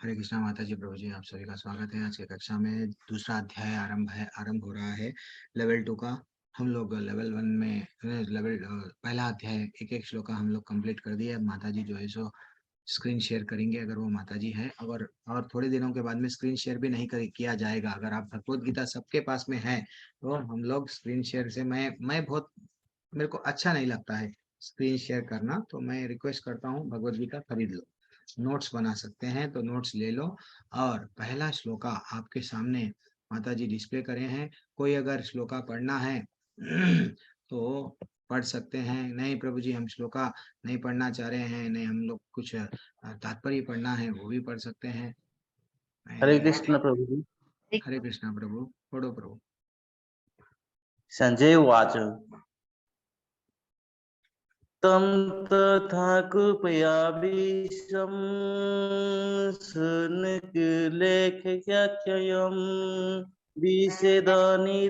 हरे कृष्णा माता जी, प्रभु जी, आप सभी का स्वागत है। आज की कक्षा में दूसरा अध्याय आरंभ हो रहा है लेवल 2 का। हम लोग लेवल 1 में पहला अध्याय एक एक श्लोक का हम लोग कंप्लीट कर दिए। अब माता जी जो है सो स्क्रीन शेयर करेंगे, अगर वो माता जी है। अगर और थोड़े दिनों के बाद में स्क्रीन शेयर भी नहीं किया जाएगा। अगर आप भगवत गीता सबके पास में है तो हम लोग स्क्रीन शेयर से मैं बहुत मेरे को अच्छा नहीं लगता है स्क्रीन शेयर करना, तो मैं रिक्वेस्ट करता हूँ भगवत गीता खरीद लो। नोट्स बना सकते हैं तो नोट्स ले लो। और पहला श्लोका आपके सामने माता जी डिस्प्ले करे हैं। कोई अगर श्लोका पढ़ना है तो पढ़ सकते हैं। नहीं प्रभु जी, हम श्लोका नहीं पढ़ना चाह रहे हैं, नहीं हम लोग कुछ तात्पर्य पढ़ना है, वो भी पढ़ सकते हैं। हरे कृष्ण प्रभु जी। हरे कृष्णा प्रभु, पढ़ो प्रभु। संजय उवाच तं तथा कृपयामीशं शृणुलेखयाख्ययं विषेदनिधिमह्ययं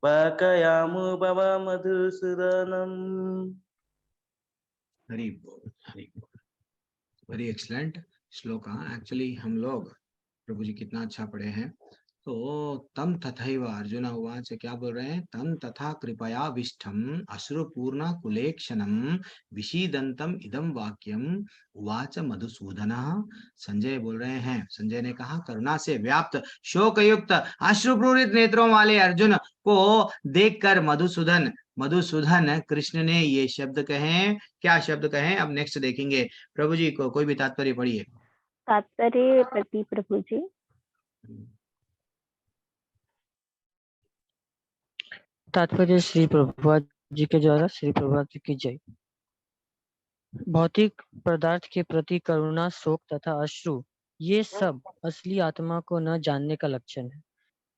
वाकयामो बाबा मधुसूदनम्। हरि बोल, हरि बोल। Very excellent shloka. एक्चुअली हम लोग प्रभु जी कितना अच्छा पढ़े हैं। तो तम तथैव अर्जुन उवाच, क्या बोल रहे हैं? तम तथा कृपया विष्ठम अश्रुपूर्ण कुलेक्षणम विषीदंतम इदम वाक्यम उवाच मधुसूदन। संजय बोल रहे हैं, संजय ने कहा, करुणा से व्याप्त शोकयुक्त अश्रुपूरित नेत्रों वाले अर्जुन को देखकर मधुसूदन कृष्ण ने ये शब्द कहे। क्या शब्द कहे अब नेक्स्ट देखेंगे। प्रभु जी को कोई भी तात्पर्य पढ़िए। तात्पर्य प्रति प्रभु जी। तात्पर्य श्री प्रभुपाद जी के द्वारा। श्री प्रभुपाद जी की जय। भौतिक पदार्थ के प्रति करुणा, शोक तथा अश्रु, ये सब असली आत्मा को न जानने का लक्षण है।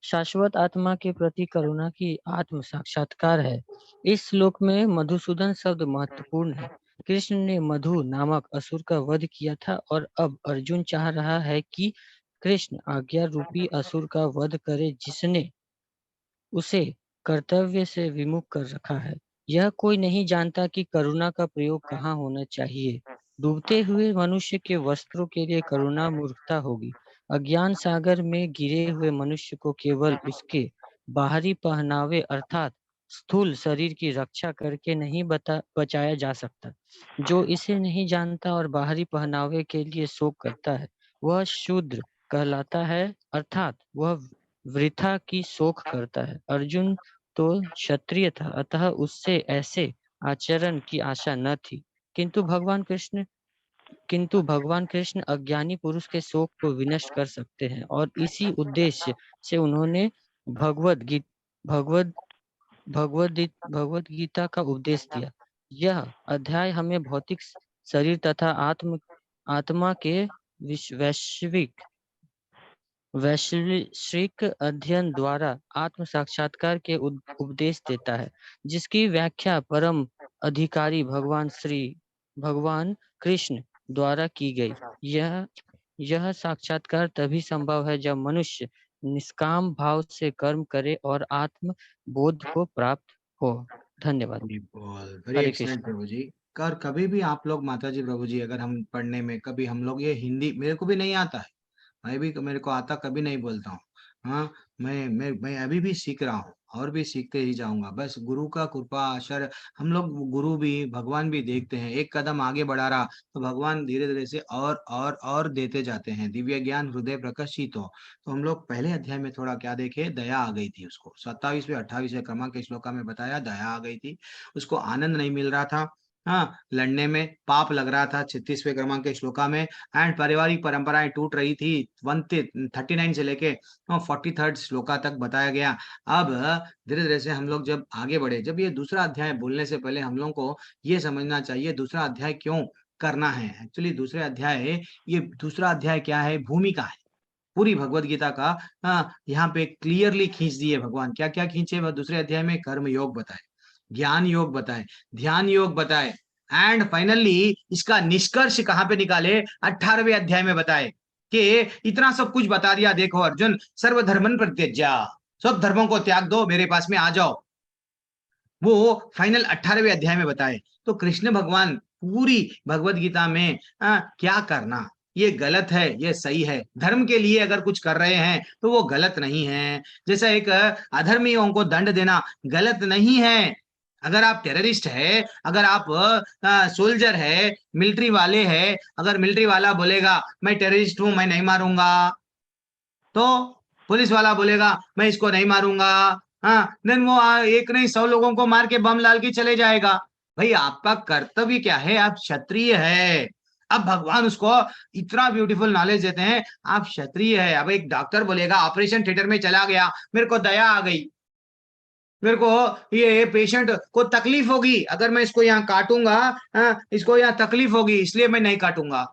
शाश्वत आत्मा के प्रति करुणा की आत्म साक्षात्कार है। इस श्लोक में मधुसूदन शब्द महत्वपूर्ण है। कृष्ण ने मधु नामक असुर का वध किया था और अब अर्जुन चाह रहा है कि कृष्ण आज्ञा रूपी असुर का वध करे जिसने उसे कर्तव्य से विमुख कर रखा है। यह कोई नहीं जानता कि करुणा का प्रयोग कहाँ होना चाहिए। डूबते हुए मनुष्य के वस्त्रों के लिए करुणा मूर्खता होगी। अज्ञान सागर में गिरे हुए मनुष्य को केवल उसके बाहरी पहनावे अर्थात स्थूल शरीर की रक्षा करके नहीं बचाया जा सकता। जो इसे नहीं जानता और बाहरी पहनावे के लिए शोक करता है, वह शूद्र कहलाता है, अर्थात वह वृथा की शोक करता है। अर्जुन तो क्षत्रिय था, अतः उससे ऐसे आचरण की आशा न थी। किंतु भगवान कृष्ण अज्ञानी पुरुष के शोक को विनष्ट कर सकते हैं और इसी उद्देश्य से उन्होंने भगवद गीत भगवद भगवद गीता का उपदेश दिया। यह अध्याय हमें भौतिक शरीर तथा आत्मा के वैश्विक अध्ययन द्वारा आत्म साक्षात्कार के उपदेश देता है, जिसकी व्याख्या परम अधिकारी भगवान कृष्ण द्वारा की गई। यह साक्षात्कार तभी संभव है जब मनुष्य निष्काम भाव से कर्म करे और आत्म बोध को प्राप्त हो। धन्यवाद। वेरी हरे एक्सलेंट कृष्ण। प्रभु जी। कर कभी भी आप लोग माता जी, प्रभु जी, अगर हम पढ़ने में कभी हम लोग ये हिंदी मेरे को भी नहीं आता है, मेरे को आता कभी नहीं बोलता हूँ। हाँ, मैं अभी भी सीख रहा हूँ और भी सीखते ही जाऊंगा। बस गुरु का कृपा आशर। हम लोग गुरु भी भगवान भी देखते हैं, एक कदम आगे बढ़ा रहा तो भगवान धीरे धीरे से और देते जाते हैं। दिव्य ज्ञान हृदय प्रकाशित हो। तो हम लोग पहले अध्याय में थोड़ा क्या देखे, दया आ गई थी उसको। 27वें 28वें क्रमांक के श्लोका में बताया दया आ गई थी उसको। आनंद नहीं मिल रहा था, हाँ, लड़ने में पाप लग रहा था 36वें क्रमांक के श्लोका में। एंड पारिवारिक परंपराएं टूट रही थी 39 से लेके 43rd श्लोका तक बताया गया। अब धीरे धीरे से हम लोग जब आगे बढ़े, जब ये दूसरा अध्याय बोलने से पहले हम लोग को ये समझना चाहिए दूसरा अध्याय क्यों करना है। एक्चुअली दूसरा अध्याय क्या है, भूमिका है पूरी भगवत गीता का। यहाँ पे क्लियरली खींच दिए भगवान। क्या क्या खींचे वह दूसरे अध्याय में? कर्म योग बताए, ज्ञान योग बताए, ध्यान योग बताए, एंड फाइनली इसका निष्कर्ष कहाँ पे निकाले? 18वें अध्याय में बताए कि इतना सब कुछ बता दिया, देखो अर्जुन, सर्वधर्मन परित्यज्य, सब धर्मों को त्याग दो, मेरे पास में आ जाओ। वो फाइनल 18वें अध्याय में बताए। तो कृष्ण भगवान पूरी भगवत गीता में क्या करना, ये गलत है, ये सही है। धर्म के लिए अगर कुछ कर रहे हैं तो वो गलत नहीं है। जैसा एक अधर्मियों को दंड देना गलत नहीं है। अगर आप टेररिस्ट है, अगर आप सोल्जर है, मिलिट्री वाले है, अगर मिलिट्री वाला बोलेगा मैं टेररिस्ट हूं, मैं नहीं मारूंगा, तो पुलिस वाला बोलेगा मैं इसको नहीं मारूंगा, हाँ, देन वो एक नहीं 100 लोगों को मार के बम डाल के चले जाएगा। भाई आपका कर्तव्य क्या है? आप क्षत्रिय है। अब भगवान उसको इतना ब्यूटीफुल नॉलेज देते हैं, आप क्षत्रिय है। अब एक डॉक्टर बोलेगा ऑपरेशन थिएटर में चला गया, मेरे को दया आ गई, मेरे को ये पेशेंट को तकलीफ होगी, अगर मैं इसको यहाँ काटूंगा, इसको यहाँ तकलीफ होगी इसलिए मैं नहीं काटूंगा,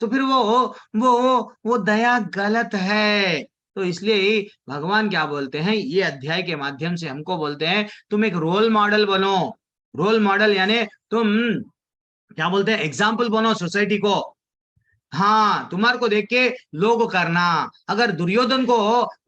तो फिर वो दया गलत है। तो इसलिए भगवान क्या बोलते हैं, ये अध्याय के माध्यम से हमको बोलते हैं तुम एक रोल मॉडल बनो। रोल मॉडल यानी तुम क्या बोलते हैं, एग्जाम्पल बनो सोसाइटी को। हाँ, तुम्हारे को देख के लोग करना। अगर दुर्योधन को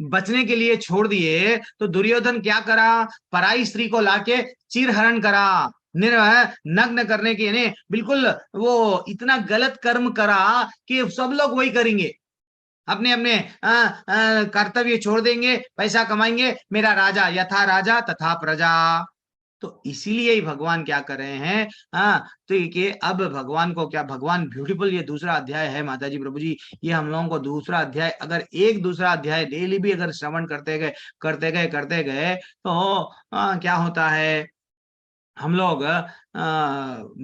बचने के लिए छोड़ दिए तो दुर्योधन क्या करा, पराई स्त्री को लाके चीरहरण करा, नग्न करने के, यानी बिल्कुल वो इतना गलत कर्म करा कि सब लोग वही करेंगे, अपने अपने कर्तव्य छोड़ देंगे, पैसा कमाएंगे, मेरा राजा यथा राजा तथा प्रजा। तो इसीलिए ही भगवान क्या कर रहे हैं, तो ये अब भगवान को क्या, भगवान ब्यूटीफुल, ये दूसरा अध्याय है माताजी प्रभु जी, ये हम लोगों को दूसरा अध्याय, अगर एक दूसरा अध्याय डेली भी अगर श्रवण करते गए तो क्या होता है, हम लोग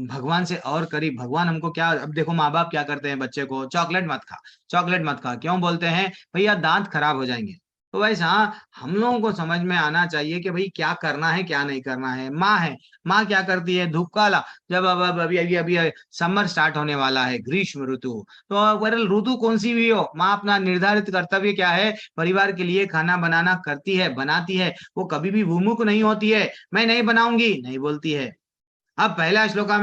भगवान से और करीब। भगवान हमको क्या, अब देखो माँ बाप क्या करते हैं बच्चे को, चॉकलेट मत खा, चॉकलेट मत खा, क्यों बोलते हैं, भैया दांत खराब हो जाएंगे। तो वैसा हम लोगों को समझ में आना चाहिए कि भाई क्या करना है क्या नहीं करना है। माँ है, माँ क्या करती है, धूप काला, जब अब अभी अभी अभी समर स्टार्ट होने वाला है, ग्रीष्म ऋतु, तो ओवरऑल ऋतु कौन सी भी हो, माँ अपना निर्धारित कर्तव्य क्या है, परिवार के लिए खाना बनाना करती है, बनाती है। वो कभी भी विमुख नहीं होती है, मैं नहीं बनाऊंगी नहीं बोलती है। अब पहला श्लोका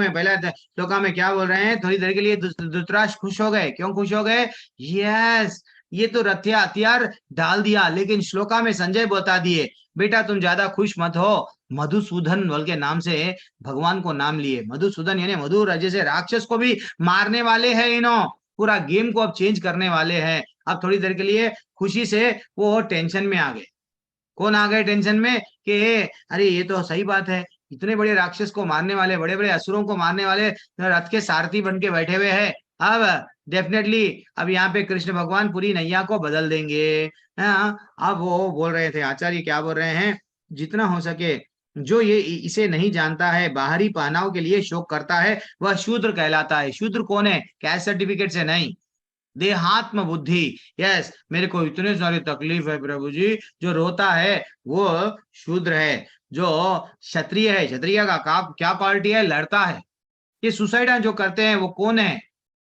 में क्या बोल रहे हैं, थोड़ी देर के लिए धृतराष्ट्र खुश हो गए, क्यों खुश हो गए, यस ये तो रथिया हथियार डाल दिया, लेकिन श्लोका में संजय बता दिए बेटा तुम ज्यादा खुश मत हो, मधुसूदन बोल के नाम से भगवान को नाम लिए। मधुसूदन यानी मधुर, जैसे राक्षस को भी मारने वाले हैं इन्हों, पूरा गेम को अब चेंज करने वाले हैं। अब थोड़ी देर के लिए खुशी से वो टेंशन में आ गए। कौन आ गए टेंशन में कि अरे ये तो सही बात है, इतने बड़े राक्षस को मारने वाले, बड़े बड़े असुरों को मारने वाले रथ के सारथी बन के बैठे हुए हैं। अब डेफिनेटली अब यहाँ पे कृष्ण भगवान पूरी नैया को बदल देंगे। अब वो बोल रहे थे, आचार्य क्या बोल रहे हैं, जितना हो सके जो ये इसे नहीं जानता है, बाहरी पहनाव के लिए शोक करता है, वह शूद्र कहलाता है। शूद्र कौन है, कैस्ट सर्टिफिकेट से नहीं, देहात्म बुद्धि। यस, मेरे को इतने सारी तकलीफ है प्रभु जी, जो रोता है वो शूद्र है। जो क्षत्रिय है, क्षत्रिय का क्या क्वालिटी है, लड़ता है। ये सुसाइड जो करते हैं वो कौन है,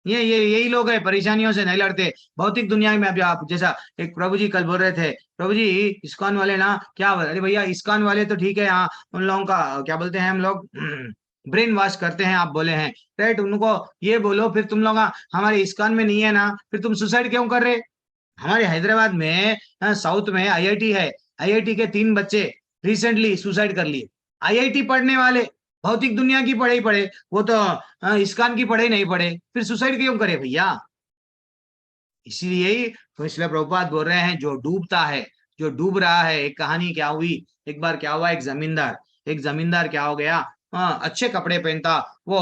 ये यही लोग है, परेशानियों से नहीं लड़ते। भौतिक दुनिया में अभी आप जैसा एक प्रभु जी कल बोल रहे थे, प्रभु जी इस्कॉन वाले ना क्या, अरे भैया इस्कॉन वाले तो ठीक है, हाँ उन लोगों का क्या बोलते हैं हम लोग ब्रेन वॉश करते हैं, आप बोले हैं राइट, उनको ये बोलो फिर तुम लोग हमारे इस्कॉन में नहीं है ना, फिर तुम सुसाइड क्यों कर रहे। हमारे हैदराबाद में साउथ में आईआईटी है, आईआईटी के 3 बच्चे रिसेंटली सुसाइड कर लिए। आईआईटी पढ़ने वाले, भौतिक दुनिया की पढ़ाई पढ़े, वो तो इस्कॉन की पढ़ाई नहीं पढ़े, फिर सुसाइड क्यों करे भैया। इसीलिए तो इसलिए प्रभुपाद बोल रहे हैं, जो डूबता है, जो डूब रहा है। एक कहानी क्या हुई, एक बार क्या हुआ, एक जमींदार क्या हो गया, अच्छे कपड़े पहनता, वो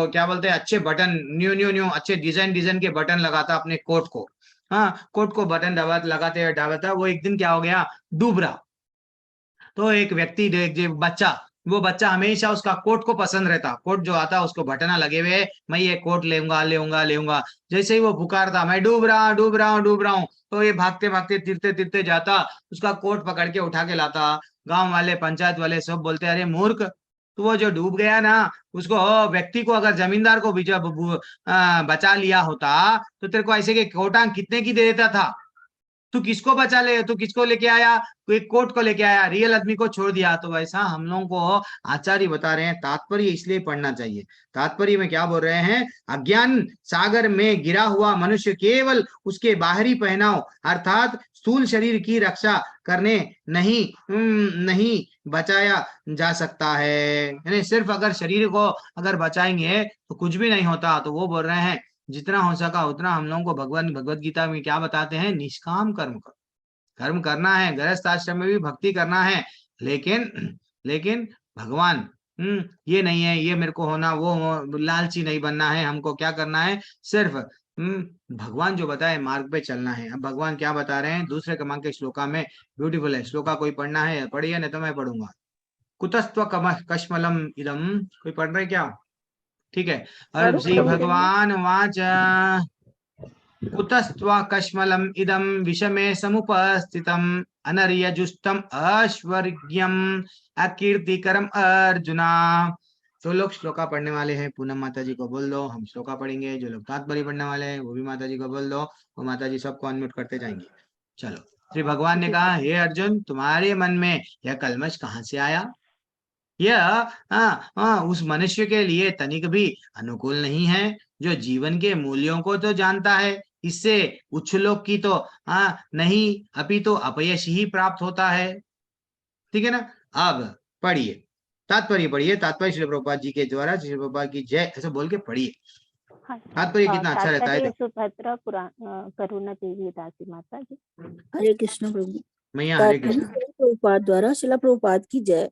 क्या बोलते हैं, अच्छे बटन, न्यू अच्छे डिजाइन के बटन लगाता अपने कोट को, कोट को बटन लगाता, वो एक दिन क्या हो गया, डूब रहा। तो एक व्यक्ति, वो बच्चा हमेशा उसका कोट को पसंद रहता, कोट जो आता उसको बटना लगे हुए, मैं ये कोट लेऊंगा। जैसे ही वो पुकारता मैं डूब रहा हूँ, तो ये भागते तिरते जाता, उसका कोट पकड़ के उठा के लाता। गांव वाले, पंचायत वाले सब बोलते अरे मूर्ख, तो वो जो डूब गया ना, उसको व्यक्ति को अगर जमींदार को भी जब बचा लिया होता तो तेरे को ऐसे के कोटा कितने की दे देता था। तू किसको लेके आया, कोई कोर्ट को लेके आया, रियल आदमी को छोड़ दिया। तो वैसा हम लोगों को आचार्य बता रहे हैं, तात्पर्य इसलिए पढ़ना चाहिए। तात्पर्य में क्या बोल रहे हैं, अज्ञान सागर में गिरा हुआ मनुष्य केवल उसके बाहरी पहनाव अर्थात स्थूल शरीर की रक्षा करने नहीं बचाया जा सकता है। यानी सिर्फ अगर शरीर को अगर बचाएंगे तो कुछ भी नहीं होता। तो वो बोल रहे हैं जितना हो सका उतना हम लोगों को भगवान भगवत गीता में क्या बताते हैं, निष्काम कर्म करो। कर्म करना है, गृहस्थ आश्रम में भी भक्ति करना है, लेकिन भगवान ये नहीं है, ये मेरे को होना, वो लालची नहीं बनना है। हमको क्या करना है, सिर्फ भगवान जो बताए मार्ग पे चलना है। अब भगवान क्या बता रहे हैं दूसरे क्रमांक के श्लोका में, ब्यूटीफुल है श्लोका, कोई पढ़ना है पढ़िए, नहीं तो मैं पढ़ूंगा। कुतस्त्व कश्मलम इदम, कोई पढ़ रहे क्या? ठीक है। और श्री भगवान वाच कुतस्त्वा कश्मलम इदम विषमे समुपस्थितम अनर्यजुष्टम ऐश्वर्यम अकीर्तिकरम अर्जुना। जो लोग श्लोका पढ़ने वाले हैं पूनम माता जी को बोल दो, हम श्लोका पढ़ेंगे। जो लोग तात्पर्य पढ़ने वाले हैं वो भी माता जी को बोल दो, वो माता जी सबको अनम्यूट करते जाएंगे। चलो, श्री भगवान ने कहा, हे अर्जुन, तुम्हारे मन में यह कलमश कहाँ से आया? यह उस मनुष्य के लिए तनिक भी अनुकूल नहीं है जो जीवन के मूल्यों को तो जानता है, इससे उच्च लोक की तो नहीं अपितु अपयश ही प्राप्त होता है। ठीक है ना? अब पढ़िए, तात्पर्य पढ़िए, तात्पर्य श्री प्रभुपाद जी के द्वारा, श्री प्रभुपाद की जय ऐसा बोल के पढ़िए। हाँ, तात्पर्य कितना अच्छा रहता है। सुभद्रा करुणा देवी दासी माता जी। हरे कृष्ण प्रभु। मैया हरे कृष्ण। प्रभुपाद द्वारा शिला प्रभुपाद की जय।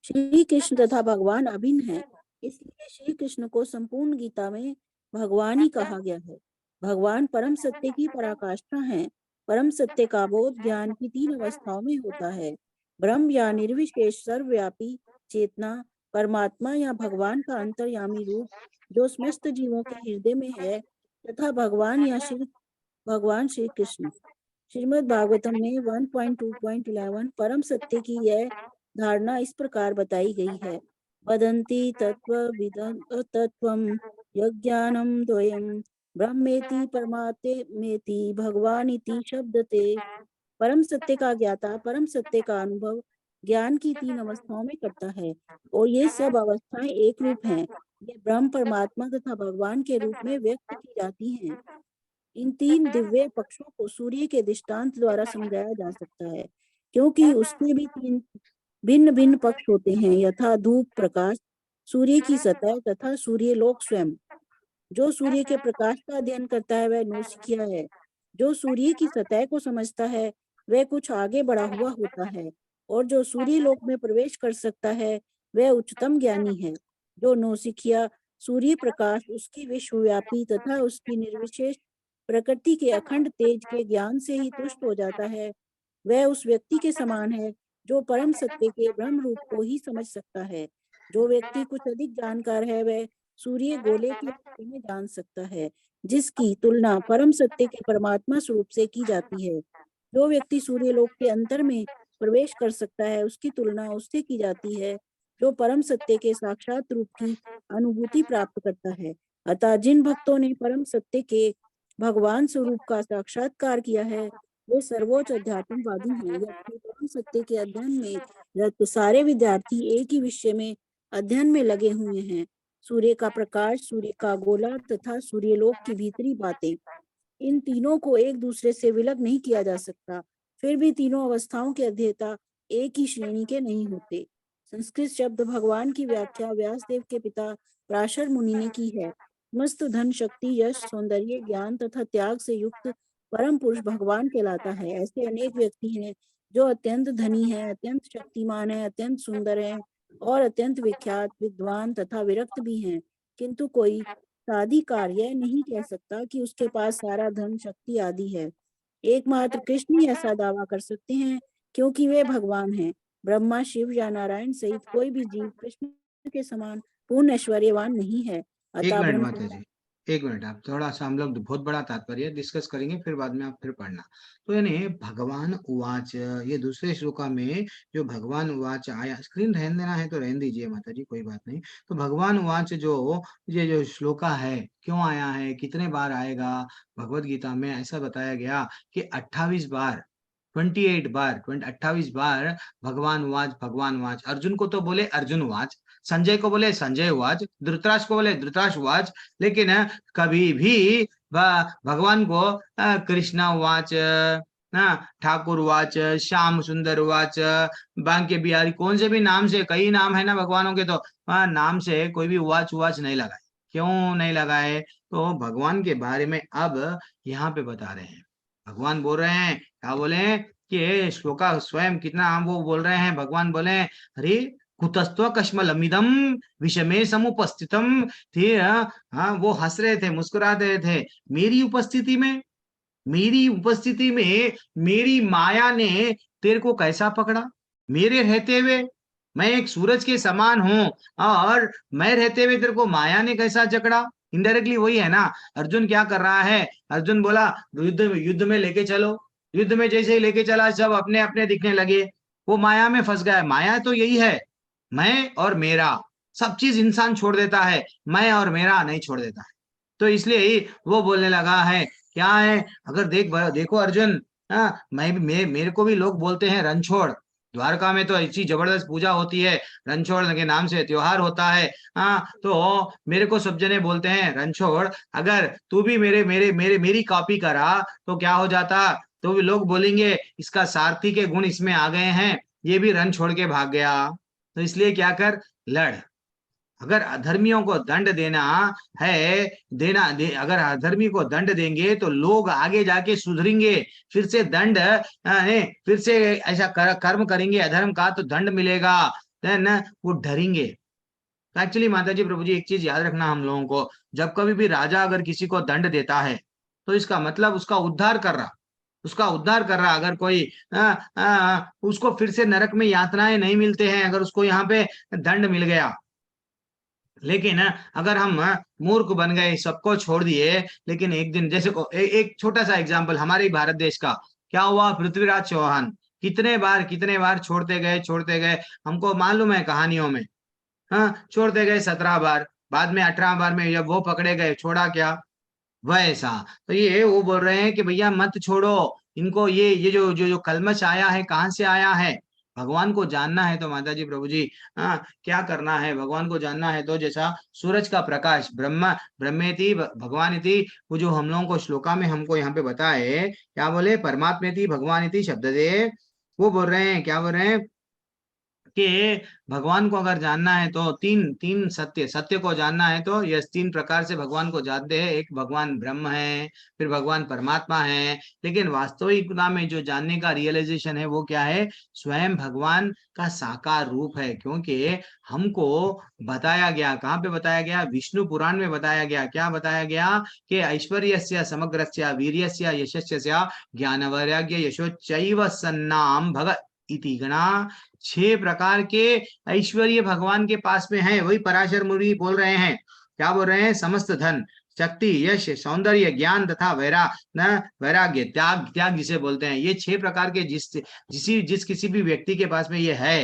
श्री कृष्ण तथा भगवान अभिन्न है, इसलिए श्री कृष्ण को संपूर्ण गीता में भगवान ही कहा गया है। भगवान परम सत्य की पराकाष्ठा हैं। परम सत्य का बोध ज्ञान की 3 अवस्थाओं में होता है, ब्रह्म या निर्विशेष सर्वव्यापी चेतना, परमात्मा या भगवान का अंतर्यामी रूप जो समस्त जीवों के हृदय में है, तथा भगवान या भगवान श्री कृष्ण। श्रीमद् भागवतम में 1.2.11 परम सत्य की यह धारणा इस प्रकार बताई गई है, वदन्ति तत्त्वविदं तत्त्वं यज्ञानं द्वयं ब्रह्मेति परमात्मेति भगवानिति शब्दते। परम सत्य का ज्ञाता परम सत्य का अनुभव ज्ञान की 3 अवस्थाओं में करता है, और ये सब अवस्थाएं एक रूप हैं। ये ब्रह्म, परमात्मा तथा भगवान के रूप में व्यक्त की जाती हैं। इन 3 दिव्य पक्षों को सूर्य के दृष्टांत द्वारा समझाया जा सकता है, क्योंकि उसके भी 3 भिन्न भिन्न पक्ष होते हैं, यथा धूप प्रकाश, सूर्य की सतह तथा सूर्य लोक स्वयं। जो सूर्य के प्रकाश का अध्ययन करता है वह नौसिखिया है। जो सूर्य की सतह को समझता है वह कुछ आगे बढ़ा हुआ होता है, और जो सूर्य लोक में प्रवेश कर सकता है वह उच्चतम ज्ञानी है। जो नौसिखिया सूर्य प्रकाश, उसकी विश्वव्यापी तथा उसकी निर्विशेष प्रकृति के अखंड तेज के ज्ञान से ही तुष्ट हो जाता है, वह उस व्यक्ति के समान है जो परम सत्य के ब्रह्म रूप को ही समझ सकता है। जो व्यक्ति कुछ अधिक जानकार है वह सूर्य गोले के बारे में जान सकता है, जिसकी तुलना परम सत्य के परमात्मा स्वरूप से की जाती है। जो व्यक्ति सूर्य लोक के अंतर में प्रवेश कर सकता है उसकी तुलना उससे की जाती है जो परम सत्य के साक्षात रूप की अनुभूति प्राप्त करता है। अतः जिन भक्तों ने परम सत्य के भगवान स्वरूप का साक्षात्कार किया है वे सर्वोच्च अध्यात्मवादी हैं। जबकि परम सत्य के अध्ययन में रत सारे विद्यार्थी एक ही विषय में अध्ययन में लगे हुए हैं, सूर्य का प्रकाश, सूर्य का गोला तथा सूर्यलोक की भीतरी बातें। इन तीनों को एक दूसरे से विलग नहीं किया जा सकता। फिर भी तीनों अवस्थाओं के अध्येता एक ही श्रेणी के नहीं होते। संस्कृत शब्द भगवान की व्याख्या व्यासदेव के पिता पराशर मुनि ने की है। मस्त धन, शक्ति, यश, सौंदर्य, ज्ञान तथा त्याग से युक्त परम पुरुष भगवान कहलाता है। ऐसे अनेक व्यक्ति हैं जो अत्यंत धनी है, अत्यंत शक्तिमान है, अत्यंत सुंदर है और अत्यंत विख्यात, विद्वान तथा विरक्त भी हैं, किंतु कोई साधिकार यह नहीं कह सकता कि उसके पास सारा धन, शक्ति आदि है। एकमात्र कृष्ण ही ऐसा दावा कर सकते हैं, क्योंकि वे भगवान हैं। ब्रह्मा, शिव या नारायण सहित कोई भी जीव कृष्ण के समान पूर्ण ऐश्वर्यवान नहीं है। एक मिनट माता जी, एक मिनट, आप थोड़ा सा, हम लोग बहुत बड़ा तात्पर्य डिस्कस करेंगे, फिर बाद में आप फिर पढ़ना। तो यानी भगवान उवाच, ये दूसरे श्लोका में जो भगवान उवाच आया, स्क्रीन रहने देना है तो रहने दीजिए माता जी, कोई बात नहीं। तो भगवान उवाच जो ये जो श्लोका है क्यों आया है, कितने बार आएगा भगवत गीता में, ऐसा बताया गया कि 28 बार 28 बार 28 बार भगवान वाच। अर्जुन को तो बोले अर्जुन वाच, संजय को बोले संजय वाच, धृतराष्ट्र को बोले धृतराष्ट्र वाच, लेकिन कभी भी भगवान को कृष्णा वाच, ठाकुर वाच, श्याम सुंदर वाच, बांके बिहारी, कौन से भी नाम से, कई नाम है ना भगवानों के, तो नाम से कोई भी वाच नहीं लगाए। क्यों नहीं लगाए? तो भगवान के बारे में अब यहाँ पे बता रहे हैं। भगवान बोल रहे हैं, क्या बोले कि श्लोका स्वयं कितना वो बोल रहे हैं, भगवान बोले अरे कुतस्त्व कश्मलमिदम विषमे समुपस्थितम थे। हाँ, वो हंस रहे थे, मुस्कुरा रहे थे मेरी उपस्थिति में। मेरी उपस्थिति में मेरी माया ने तेरे को कैसा पकड़ा? मेरे रहते हुए मैं एक सूरज के समान हूं, और मैं रहते हुए तेरे को माया ने कैसा जकड़ा? इनडायरेक्टली वही है ना। अर्जुन क्या कर रहा है? अर्जुन बोला युद्ध में लेके चलो। युद्ध में जैसे ही लेके चला, सब अपने अपने दिखने लगे, वो माया में फंस गया। माया तो यही है, मैं और मेरा। सब चीज इंसान छोड़ देता है, मैं और मेरा नहीं छोड़ देता है। तो इसलिए ही वो बोलने लगा है, क्या है? अगर देखो अर्जुन, मेरे को भी लोग बोलते हैं रणछोड़। द्वारका में तो ऐसी जबरदस्त पूजा होती है, रणछोड़ के नाम से त्योहार होता है। तो मेरे को सब जने बोलते हैं रणछोड़। अगर तू भी मेरी कॉपी करा तो क्या हो जाता? तो भी लोग बोलेंगे इसका सारथी के गुण इसमें आ गए हैं, ये भी रण छोड़ के भाग गया। तो इसलिए क्या कर, लड़। अगर अधर्मियों को दंड देना है, अगर अधर्मी को दंड देंगे तो लोग आगे जाके सुधरेंगे, फिर से दंड फिर से ऐसा कर्म करेंगे अधर्म का, तो दंड मिलेगा, देन वो डरेंगे। तो एक्चुअली माता जी प्रभु जी, एक चीज याद रखना हम लोगों को, जब कभी भी राजा अगर किसी को दंड देता है तो इसका मतलब उसका उद्धार कर रहा, अगर कोई उसको फिर से नरक में यातनाएं नहीं मिलते हैं अगर उसको यहाँ पे दंड मिल गया। लेकिन अगर हम मूर्ख बन गए, सबको छोड़ दिए, लेकिन एक दिन जैसे एक छोटा सा एग्जांपल हमारे ही भारत देश का, क्या हुआ? पृथ्वीराज चौहान कितने बार छोड़ते गए, हमको मालूम है कहानियों में। हाँ, छोड़ते गए 17 बार, बाद में 18 बार में जब वो पकड़े गए, छोड़ा क्या? वैसा। तो ये वो बोल रहे हैं कि भैया मत छोड़ो इनको, ये जो कलमश आया है, कहाँ से आया है? भगवान को जानना है तो माता जी प्रभु जी, क्या करना है? भगवान को जानना है तो जैसा सूरज का प्रकाश, ब्रह्मेति भगवानिति, वो जो हम लोगों को श्लोका में हमको यहाँ पे बताए, क्या बोले? परमात्मेति भगवानिति शब्द दे, वो बोल रहे हैं, क्या बोल रहे हैं कि भगवान को अगर जानना है तो तीन सत्य को जानना है तो यह 3 प्रकार से भगवान को जानते हैं। एक भगवान ब्रह्म है, फिर भगवान परमात्मा है, लेकिन वास्तविकता में जो जानने का रियलाइजेशन है वो क्या है? स्वयं भगवान का साकार रूप है। क्योंकि हमको बताया गया, कहाँ पे बताया गया? विष्णु पुराण में बताया गया। क्या बताया गया? कि ऐश्वर्यस्य समग्रस्य वीर्यस्य यशस्य ज्ञान वैराग्य यशोच्चैव सन्नाम भगत इति गणा। 6 प्रकार के ऐश्वर्य भगवान के पास में है। वही पराशर मुनि बोल रहे हैं, क्या बोल रहे हैं? समस्त धन, शक्ति, यश, सौंदर्य, ज्ञान तथा वैराग्य, त्याग जिसे बोलते हैं, ये 6 प्रकार के जिस किसी भी व्यक्ति के पास में ये है,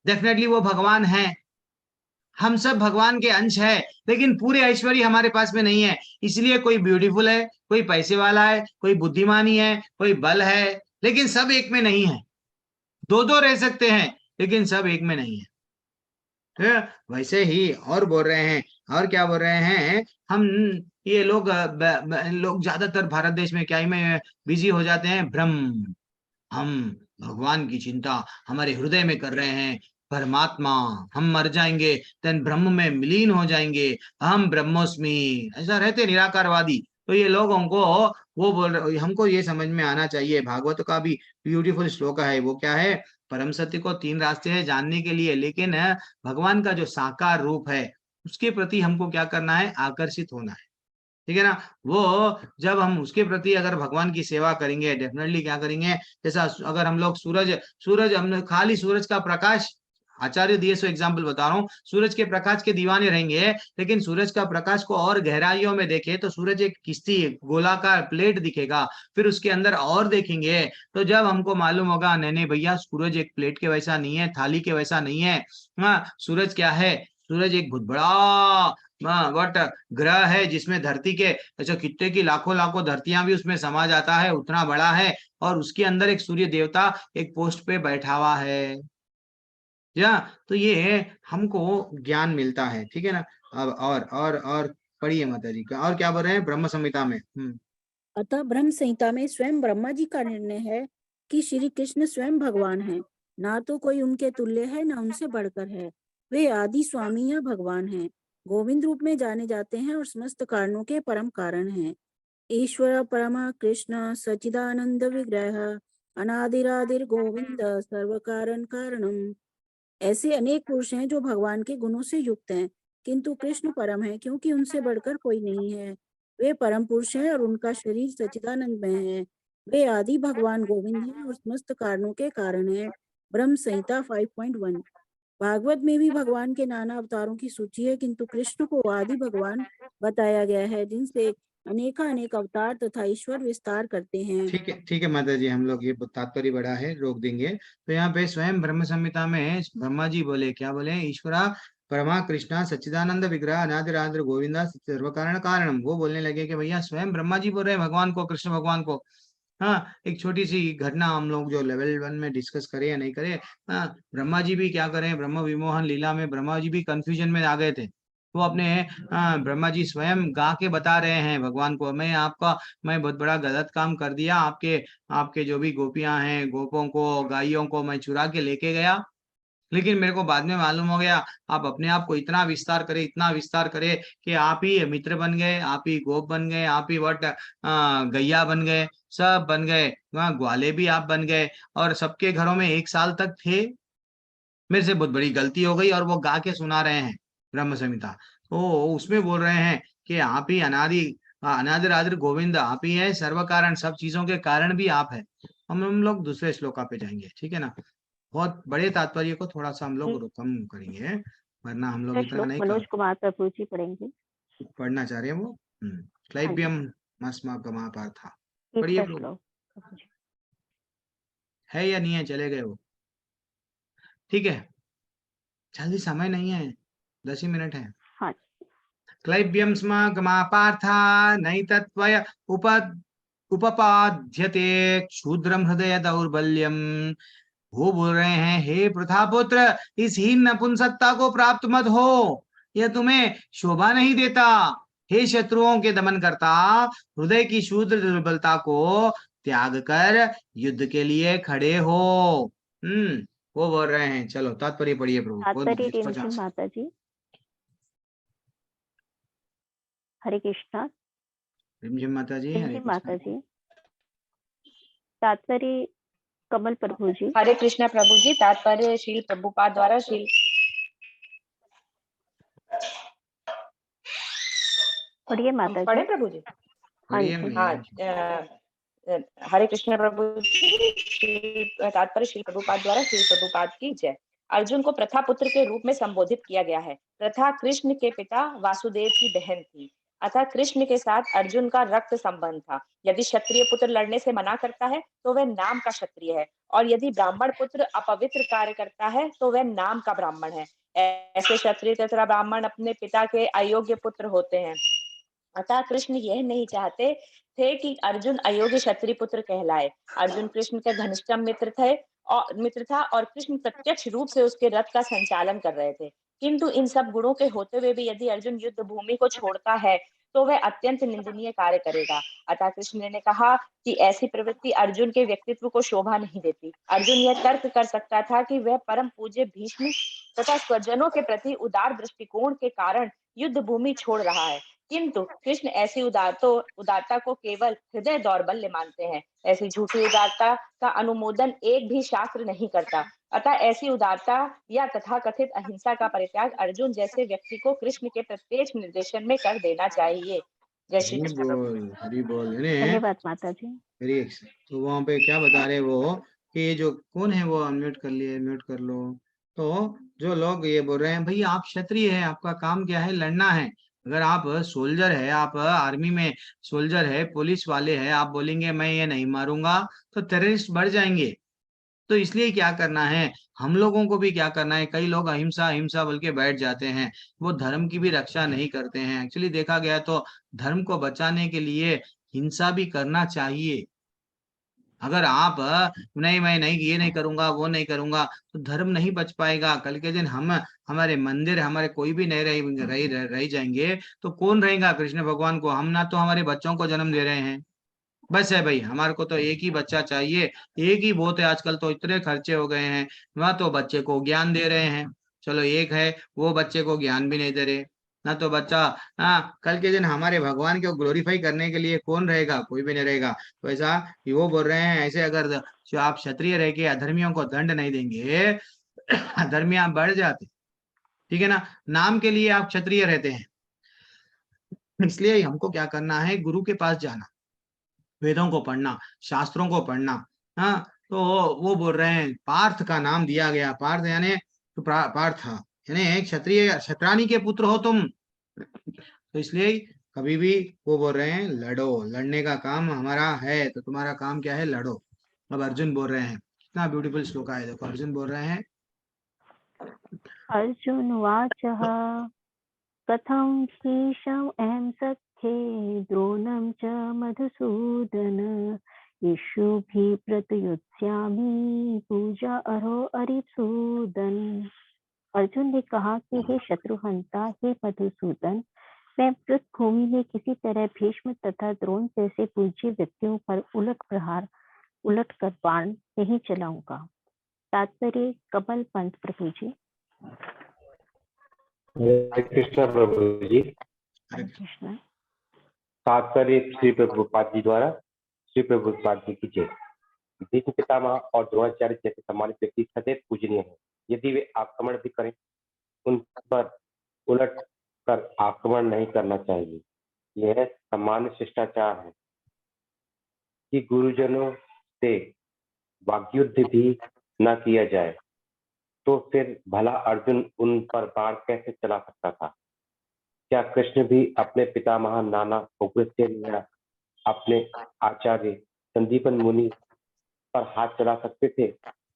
डेफिनेटली वो भगवान है। हम सब भगवान के अंश है, लेकिन पूरे ऐश्वर्य हमारे पास में नहीं है। इसलिए कोई ब्यूटीफुल है, कोई पैसे वाला है, कोई बुद्धिमानी है, कोई बल है, लेकिन सब एक में नहीं है। दो रह सकते हैं, लेकिन सब एक में नहीं है। वैसे ही और बोल रहे हैं, और क्या बोल रहे हैं? हम ये लोग ज्यादातर भारत देश में क्या ही में बिजी हो जाते हैं, ब्रह्म। हम भगवान की चिंता हमारे हृदय में कर रहे हैं। परमात्मा, हम मर जाएंगे देन ब्रह्म में विलीन हो जाएंगे, हम ब्रह्मोस्मि, ऐसा रहते निराकारवादी। तो ये लोगों को वो बोल रहे, हमको ये समझ में आना चाहिए। भागवत का भी ब्यूटीफुल श्लोक है, वो क्या है? परम सत्य को 3 रास्ते हैं जानने के लिए, लेकिन भगवान का जो साकार रूप है उसके प्रति हमको क्या करना है? आकर्षित होना है। ठीक है ना? वो जब हम उसके प्रति अगर भगवान की सेवा करेंगे, डेफिनेटली क्या करेंगे? जैसा अगर हम लोग सूरज हम खाली सूरज का प्रकाश, आचार्य दिए सो एग्जाम्पल बता रहा हूँ, सूरज के प्रकाश के दीवाने रहेंगे, लेकिन सूरज का प्रकाश को और गहराइयों में देखे तो सूरज एक किस्ती, गोलाकार प्लेट दिखेगा। फिर उसके अंदर और देखेंगे तो जब हमको मालूम होगा नहीं भैया, सूरज एक प्लेट के वैसा नहीं है, थाली के वैसा नहीं है। सूरज क्या है? सूरज एक बहुत बड़ा ग्रह है, जिसमें धरती के अच्छा कितने की लाखों धरतियां भी उसमें समा जाता है, उतना बड़ा है। और उसके अंदर एक सूर्य देवता एक पोस्ट पे बैठा हुआ है। तो ये हमको ज्ञान मिलता है। ठीक है ना? अब और पढ़िए माता जी का, और क्या बोल रहे हैं ब्रह्म संहिता में। अतः ब्रह्म संहिता में स्वयं ब्रह्मा जी का निर्णय है कि श्री कृष्ण स्वयं भगवान है, ना तो कोई उनके तुल्य है, ना उनसे बढ़कर है। वे आदि स्वामी या भगवान हैं। गोविंद रूप में जाने जाते हैं और समस्त कारणों के परम कारण हैं। ईश्वर परमा कृष्ण सच्चिदानंद विग्रह अनादिरादिर गोविंद सर्व कारण कारणम। ऐसे अनेक पुरुष हैं जो भगवान के गुणों से युक्त हैं, किंतु कृष्ण परम है क्योंकि उनसे बढ़कर कोई नहीं है। वे परम पुरुष हैं और उनका शरीर सच्चिदानंद में है। वे आदि भगवान गोविंद हैं और समस्त कारणों के कारण हैं। ब्रह्म संहिता 5.1। भागवत में भी भगवान के नाना अवतारों की सूची है, किंतु कृष्ण को आदि भगवान बताया गया है, जिनसे अनेक अवतार तथा ईश्वर विस्तार करते हैं। ठीक है माता जी, हम लोग ये तात्पर्य बड़ा है, रोक देंगे। तो यहाँ पे स्वयं ब्रह्म संहिता में ब्रह्मा जी बोले, क्या बोले? ईश्वरा परमा कृष्णा सच्चिदानंद विग्रह अनादिराद्र गोविंदा सर्व कारण कारणम। वो बोलने लगे कि भैया स्वयं ब्रह्मा जी बोल रहे हैं भगवान को, कृष्ण भगवान को। हाँ, एक छोटी सी घटना हम लोग जो लेवल 1 में डिस्कस करें या नहीं करें, हाँ, ब्रह्मा जी भी क्या करें, ब्रह्म विमोहन लीला में ब्रह्मा जी भी कंफ्यूजन में आ गए थे। वो अपने ब्रह्मा जी स्वयं गा के बता रहे हैं भगवान को, मैं बहुत बड़ा गलत काम कर दिया, आपके जो भी गोपियां हैं, गोपों को, गायों को मैं चुरा के लेके गया, लेकिन मेरे को बाद में मालूम हो गया आप अपने आप को इतना विस्तार करे कि आप ही मित्र बन गए, आप ही गोप बन गए, आप ही गैया बन गए, सब बन गए, वहाँ ग्वाले भी आप बन गए और सबके घरों में 1 साल तक थे। मेरे से बहुत बड़ी गलती हो गई। और वो गा के सुना रहे हैं ब्रह्म संहिता। तो उसमें बोल रहे हैं कि आप ही अनादिरादिर गोविंद, आप ही है सर्व कारण, सब चीजों के कारण भी आप है। हम लोग दूसरे श्लोका पे जाएंगे, ठीक है ना। बहुत बड़े तात्पर्य को थोड़ा सा हम लोग कम करेंगे, वरना हम लोग इतना नहीं मनोज कुमार प्रभु जी पढ़ेंगे, पढ़ना चाह रहे हैं वो। क्लैब्यम मस्मागमापार्था पढ़िए प्रभु। श्लोक है या नहीं है? चले गए वो? ठीक है, जल्दी, समय नहीं है, 10 ही मिनट है। हाँ। क्लैब्यम स्मागमापार्था नैतत्वय उपपाद्यते क्षुद्रम हृदय दौर्बल्यम। वो बोल रहे हैं, हे प्रथापुत्र, इस हीन नपुंसकता को प्राप्त मत हो, यह तुम्हें शोभा नहीं देता। हे शत्रुओं के दमन करता, हृदय की शूद्र दुर्बलता को त्याग कर युद्ध के लिए खड़े हो। वो बोल रहे हैं। चलो तात्पर्य पढ़िए प्रभु। तात्पर्य माता जी। हरे कृष्णा। रिमझिम माता जी। रिमझिम माता जी। तात्पर्य कमल प्रभु जी। हरे कृष्णा प्रभु जी। तात्पर्य श्रील प्रभुपाद द्वारा श्रील पढ़िए माता जी। पढ़े प्रभु जी। हाँ, हरे कृष्ण प्रभु जी। तात्पर्य श्रील प्रभुपाद द्वारा श्रील प्रभुपाद की जय। अर्जुन को प्रथा पुत्र के रूप में संबोधित किया गया है। प्रथा कृष्ण के पिता वासुदेव की बहन थी, अतः कृष्ण के साथ अर्जुन का रक्त संबंध था। यदि क्षत्रिय पुत्र लड़ने से मना करता है तो वह नाम का क्षत्रिय है, और यदि ब्राह्मण पुत्र अपवित्र कार्य करता है तो वह नाम का ब्राह्मण है। ऐसे क्षत्रिय तथा ब्राह्मण अपने पिता के अयोग्य पुत्र होते हैं। अतः कृष्ण यह नहीं चाहते थे कि अर्जुन अयोग्य क्षत्रिय पुत्र कहलाए। अर्जुन कृष्ण के घनिष्ठतम मित्र था और कृष्ण प्रत्यक्ष रूप से उसके रथ का संचालन कर रहे थे। किंतु इन सब गुणों के होते हुए भी यदि अर्जुन युद्ध भूमि को छोड़ता है तो वह अत्यंत निंदनीय कार्य करेगा। अतः कृष्ण ने कहा कि ऐसी प्रवृत्ति अर्जुन के व्यक्तित्व को शोभा नहीं देती। अर्जुन यह तर्क कर सकता था कि वह परम पूज्य भीष्म तथा स्वजनों के प्रति उदार दृष्टिकोण के कारण युद्ध भूमि छोड़ रहा है, किंतु कृष्ण ऐसी उदारता को केवल हृदय दौर्बल्य मानते हैं। ऐसी झूठी उदारता का अनुमोदन एक भी शास्त्र नहीं करता। अतः ऐसी उदारता या तथाकथित अहिंसा का परित्याग अर्जुन जैसे व्यक्ति को कृष्ण के प्रत्येक निर्देशन में कर देना चाहिए। जय श्री कृष्ण। हरि बोल। धन्यवाद माता जी। तो वहाँ पे क्या बता रहे वो कि ये जो कौन है वो अनम्यूट कर लिए, म्यूट कर लो। तो जो लोग ये बोल रहे हैं भाई आप क्षत्रिय है, आपका काम क्या है? लड़ना है। अगर आप सोल्जर है, आप आर्मी में सोल्जर है, पुलिस वाले है, आप बोलेंगे मैं ये नहीं मारूंगा तो टेररिस्ट बढ़ जाएंगे। तो इसलिए क्या करना है, हम लोगों को भी क्या करना है? कई लोग अहिंसा अहिंसा बोल के बैठ जाते हैं, वो धर्म की भी रक्षा नहीं करते हैं। एक्चुअली देखा गया तो धर्म को बचाने के लिए हिंसा भी करना चाहिए। अगर आप नहीं मैं नहीं ये नहीं करूंगा वो नहीं करूंगा तो धर्म नहीं बच पाएगा। कल के दिन हमारे मंदिर हमारे कोई भी नहीं रह जाएंगे तो कौन रहेगा कृष्ण भगवान को? हम ना तो हमारे बच्चों को जन्म दे रहे हैं, बस है भाई हमारे को तो एक ही बच्चा चाहिए, एक ही बहुत है। आजकल तो इतने खर्चे हो गए हैं, वहां तो बच्चे को ज्ञान दे रहे हैं, चलो एक है वो बच्चे को ज्ञान भी नहीं दे रहे। ना तो बच्चा, हाँ, कल के दिन हमारे भगवान को ग्लोरीफाई करने के लिए कौन रहेगा? कोई भी नहीं रहेगा। तो ऐसा वो बोल रहे हैं, ऐसे अगर जो आप क्षत्रिय रह के अधर्मियों को दंड नहीं देंगे, अधर्मियां बढ़ जाते, ठीक है ना, नाम के लिए आप क्षत्रिय रहते हैं। इसलिए हमको क्या करना है? गुरु के पास जाना, वेदों को पढ़ना, शास्त्रों को पढ़ना। हाँ, तो वो बोल रहे हैं पार्थ का नाम दिया गया, पार्थ यानी तो पार्थ यानी क्षत्रिय, क्षत्रानी के पुत्र हो तुम। तो इसलिए कभी भी वो बोल रहे हैं लड़ो, लड़ने का काम हमारा है, तो तुम्हारा काम क्या है? लड़ो। अब अर्जुन बोल रहे हैं, कितना ब्यूटीफुल श्लोक है, देखो अर्जुन बोल रहे हैं। अर्जुन वाचः कथं शीशम् अहं सख्ये द्रोणं च मधुसूदन इष्युभिः प्रतियुत्स्यामि पूजा अहो अरिसूदन। अर्जुन ने कहा कि हे शत्रुहंता, हे मधुसूदन, मैं पृथ्वी में किसी तरह भीष्म तथा द्रोण जैसे पूज्य व्यक्तियों पर उलट कर बाण नहीं चलाऊंगा। तात्पर्य कमल पंत प्रभु जी। हरे कृष्णा प्रभु जी। हरे कृष्णा। तात्पर्य श्री प्रभुपाद जी द्वारा। श्री प्रभुपाद जी की जय। भीष्म पितामह और द्रोणाचार्य जैसे सम्मानित व्यक्ति सदैव पूजनीय है। यदि वे आक्रमण भी करें, उन पर उलट कर आक्रमण नहीं करना चाहिए। यह सामान्य शिष्टाचार है कि गुरुजनों से वाग्युद्ध भी न किया जाए। तो फिर भला अर्जुन उन पर बाण कैसे चला सकता था? क्या कृष्ण भी अपने पितामह नाना उग्रसेन या अपने आचार्य संदीपन मुनि पर हाथ चला सकते थे?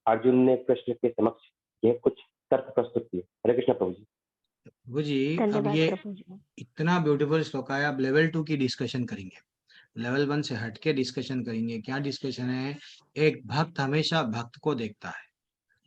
अर्जुन ने कृष्ण के समक्ष यह कुछ तर्क प्रस्तुत किए। हरे कृष्ण प्रभु जी। प्रभु जी, अब धन्यवाद ये प्रभु जी। इतना ब्यूटीफुल श्लोक है, अब लेवल 2 की डिस्कशन करेंगे। लेवल 1 से हटके डिस्कशन करेंगे। क्या डिस्कशन है? एक भक्त हमेशा भक्त को देखता है।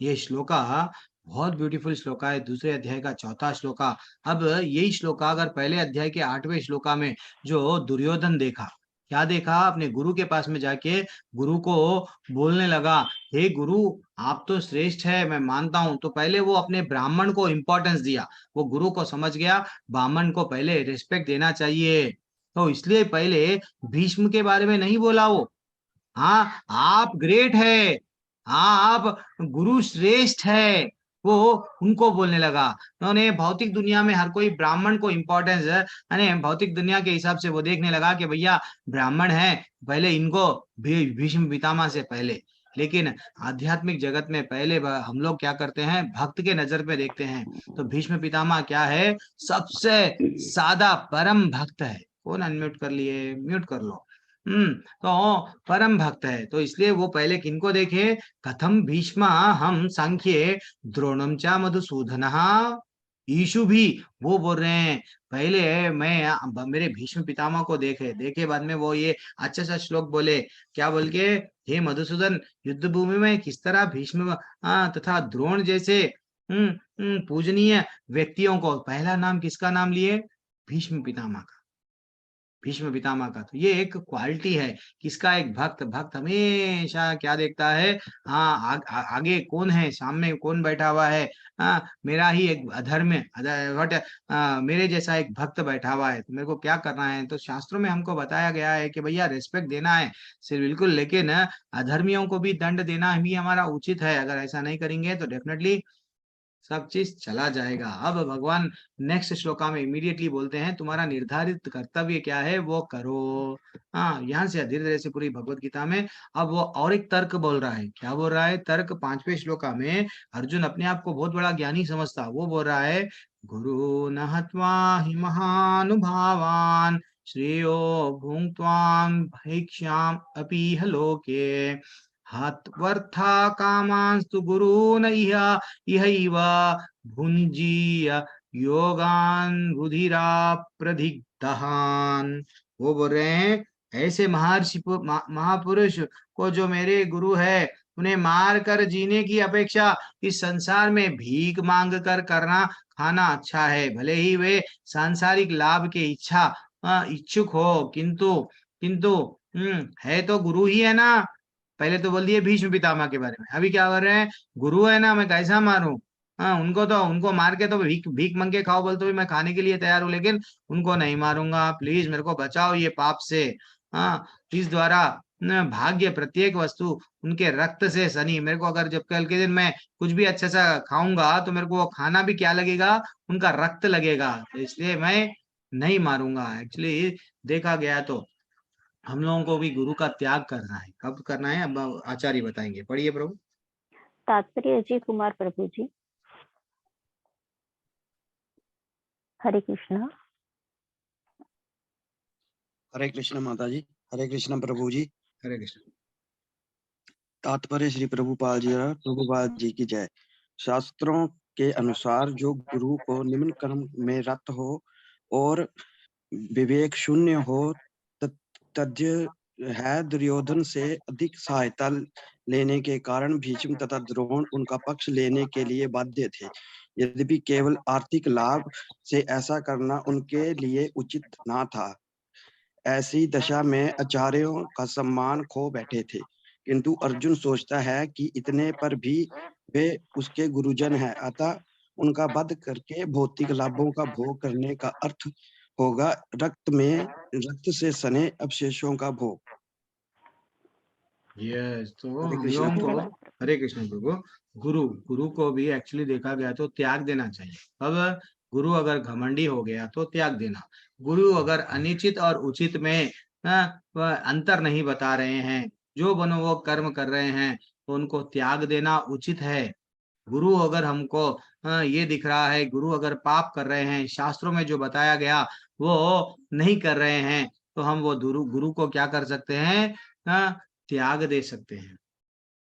ये श्लोका बहुत ब्यूटीफुल श्लोका है, दूसरे अध्याय का चौथा श्लोका। अब यही श्लोका अगर पहले अध्याय के 8वें श्लोका में जो दुर्योधन देखा, क्या देखा? अपने गुरु के पास में जाके गुरु को बोलने लगा, हे गुरु, आप तो श्रेष्ठ है, मैं मानता हूं। तो पहले वो अपने ब्राह्मण को इंपॉर्टेंस दिया, वो गुरु को समझ गया ब्राह्मण को पहले रिस्पेक्ट देना चाहिए। तो इसलिए पहले भीष्म के बारे में नहीं बोला वो। हाँ, आप ग्रेट है, हाँ, आप गुरु श्रेष्ठ है, वो उनको बोलने लगा। उन्होंने भौतिक दुनिया में हर कोई ब्राह्मण को इम्पोर्टेंस है, यानी भौतिक दुनिया के हिसाब से वो देखने लगा कि भैया ब्राह्मण है, पहले इनको भीष्म पितामह से पहले। लेकिन आध्यात्मिक जगत में पहले हम लोग क्या करते हैं? भक्त के नजर पे देखते हैं। तो भीष्म पितामह क्या है? सबसे सादा परम भक्त है। कौन अनम्यूट कर लिए? म्यूट कर लो। तो परम भक्त है, तो इसलिए वो पहले किनको देखे? कथम भीष्मा हम सांख्ये द्रोणम चा मधुसूदनः ईशु भी वो बोल रहे हैं पहले मैं मेरे भीष्म पितामह को देखे बाद में वो ये अच्छा सा श्लोक बोले, क्या बोल के? हे मधुसूदन, युद्ध भूमि में किस तरह भीष्म तथा द्रोण जैसे पूजनीय व्यक्तियों को, पहला नाम किसका नाम लिए? भीष्म पितामह का, भीष्म पितामह का। तो ये एक क्वालिटी है किसका? एक भक्त हमेशा क्या देखता है? हाँ, आगे कौन है, सामने कौन बैठा हुआ है? मेरा ही एक मेरे जैसा एक भक्त बैठा हुआ है, तो मेरे को क्या करना है? तो शास्त्रों में हमको बताया गया है कि भैया रिस्पेक्ट देना है सिर्फ, बिल्कुल, लेकिन अधर्मियों को भी दंड देना भी हमारा उचित है। अगर ऐसा नहीं करेंगे तो डेफिनेटली सब चीज चला जाएगा। अब भगवान नेक्स्ट श्लोका में इमीडिएटली बोलते हैं, तुम्हारा निर्धारित कर्तव्य क्या है वो करो। हाँ, यहाँ से धीरे धीरे से पूरी भगवत गीता में अब वो और एक तर्क बोल रहा है। क्या बोल रहा है? तर्क 5वें श्लोका में अर्जुन अपने आप को बहुत बड़ा ज्ञानी समझता, वो बोल रहा है, गुरु न हत्वा हि महानुभावान श्रेयो भुंक्त्वाम भैक्ष्याम अपीह लोके हत्वर्था कामांस्तु गुरून् इहैव भुञ्जीय योगान रुधिरा प्रदिग्धान। वो बोल रहे हैं ऐसे महर्षि महापुरुष को जो मेरे गुरु है, उन्हें मार कर जीने की अपेक्षा इस संसार में भीख मांग कर करना खाना अच्छा है। भले ही वे सांसारिक लाभ के इच्छुक हो, किंतु किंतु है तो गुरु ही है ना। पहले तो बोल दिए भीष्म पितामह के बारे में, अभी क्या कर रहे हैं? गुरु है ना, मैं कैसा मानूं? हाँ, उनको मार के तो भीख भीख मांग के खाओ बोल तो भी मैं खाने के लिए तैयार हूँ, लेकिन उनको नहीं मारूंगा। प्लीज मेरे को बचाओ ये पाप से। हाँ, इस द्वारा भाग्य प्रत्येक वस्तु उनके रक्त से सनी। मेरे को अगर जब कल के दिन मैं कुछ भी अच्छा सा खाऊंगा तो मेरे को वो खाना भी क्या लगेगा, उनका रक्त लगेगा। तो इसलिए मैं नहीं मारूंगा। एक्चुअली देखा गया तो हम लोगों को भी गुरु का त्याग करना है। कब करना है अब आचार्य बताएंगे। पढ़िए प्रभु। तात्पर्य अजय कुमार प्रभु जी। हरे कृष्णा। हरे कृष्ण माता जी। हरे कृष्ण प्रभु जी। हरे कृष्ण। तात्पर्य श्री प्रभुपाद जी की जय। शास्त्रों के अनुसार जो गुरु को निम्न कर्म में रत हो और विवेक शून्य हो, तज्य है दुर्योधन से अधिक सहायता लेने के कारण भीष्म तथा द्रोण उनका पक्ष लेने के लिए बाध्य थे। यद्यपि केवल आर्थिक लाभ से ऐसा करना उनके लिए उचित ना था। ऐसी दशा में आचार्यों का सम्मान खो बैठे थे, किंतु अर्जुन सोचता है कि इतने पर भी वे उसके गुरुजन हैं, अतः उनका वध करके भौतिक लाभों का भोग करने का अर्थ होगा रक्त से सने अवशेषों का भोग। यस, तो हरे हम कृष्ण लोगों को धन्यवाद। हरे कृष्ण प्रभु। गुरु को भी एक्चुअली देखा गया तो त्याग देना चाहिए। अब गुरु अगर घमंडी हो गया तो त्याग देना। गुरु अगर अनिश्चित और उचित में वह अंतर नहीं बता रहे हैं, जो बनो वो कर्म कर रहे हैं, तो उनको त्याग देना उचित है। गुरु अगर हमको ये दिख रहा है, गुरु अगर पाप कर रहे हैं, शास्त्रों में जो बताया गया वो नहीं कर रहे हैं, तो हम वो गुरु को क्या कर सकते हैं, त्याग दे सकते हैं।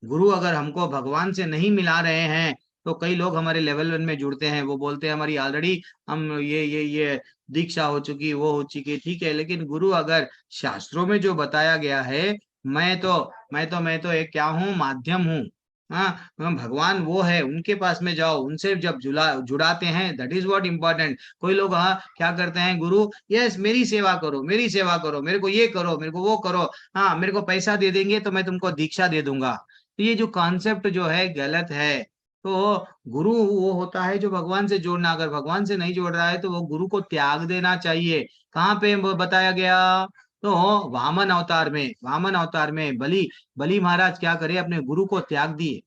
गुरु अगर हमको भगवान से नहीं मिला रहे हैं, तो कई लोग हमारे लेवल 1 में जुड़ते हैं, वो बोलते हैं हमारी ऑलरेडी हम ये दीक्षा हो चुकी, वो हो चुकी, ठीक है। लेकिन गुरु अगर शास्त्रों में जो बताया गया है, मैं तो एक क्या हूँ, माध्यम हूँ। हाँ, भगवान वो है, उनके पास में जाओ, उनसे जब जुड़ाते हैं, दैट इज व्हाट इम्पोर्टेंट। कोई लोग क्या करते हैं, गुरु यस मेरी सेवा करो, मेरी सेवा करो, मेरे को ये करो, मेरे को वो करो, हाँ मेरे को पैसा दे देंगे तो मैं तुमको दीक्षा दे दूंगा। तो ये जो कॉन्सेप्ट जो है गलत है। तो गुरु वो होता है जो भगवान से जोड़ना। अगर भगवान से नहीं जोड़ रहा है तो वो गुरु को त्याग देना चाहिए। कहाँ पे बताया गया, तो वामन अवतार में बलि महाराज क्या करे, अपने गुरु को त्याग दिए,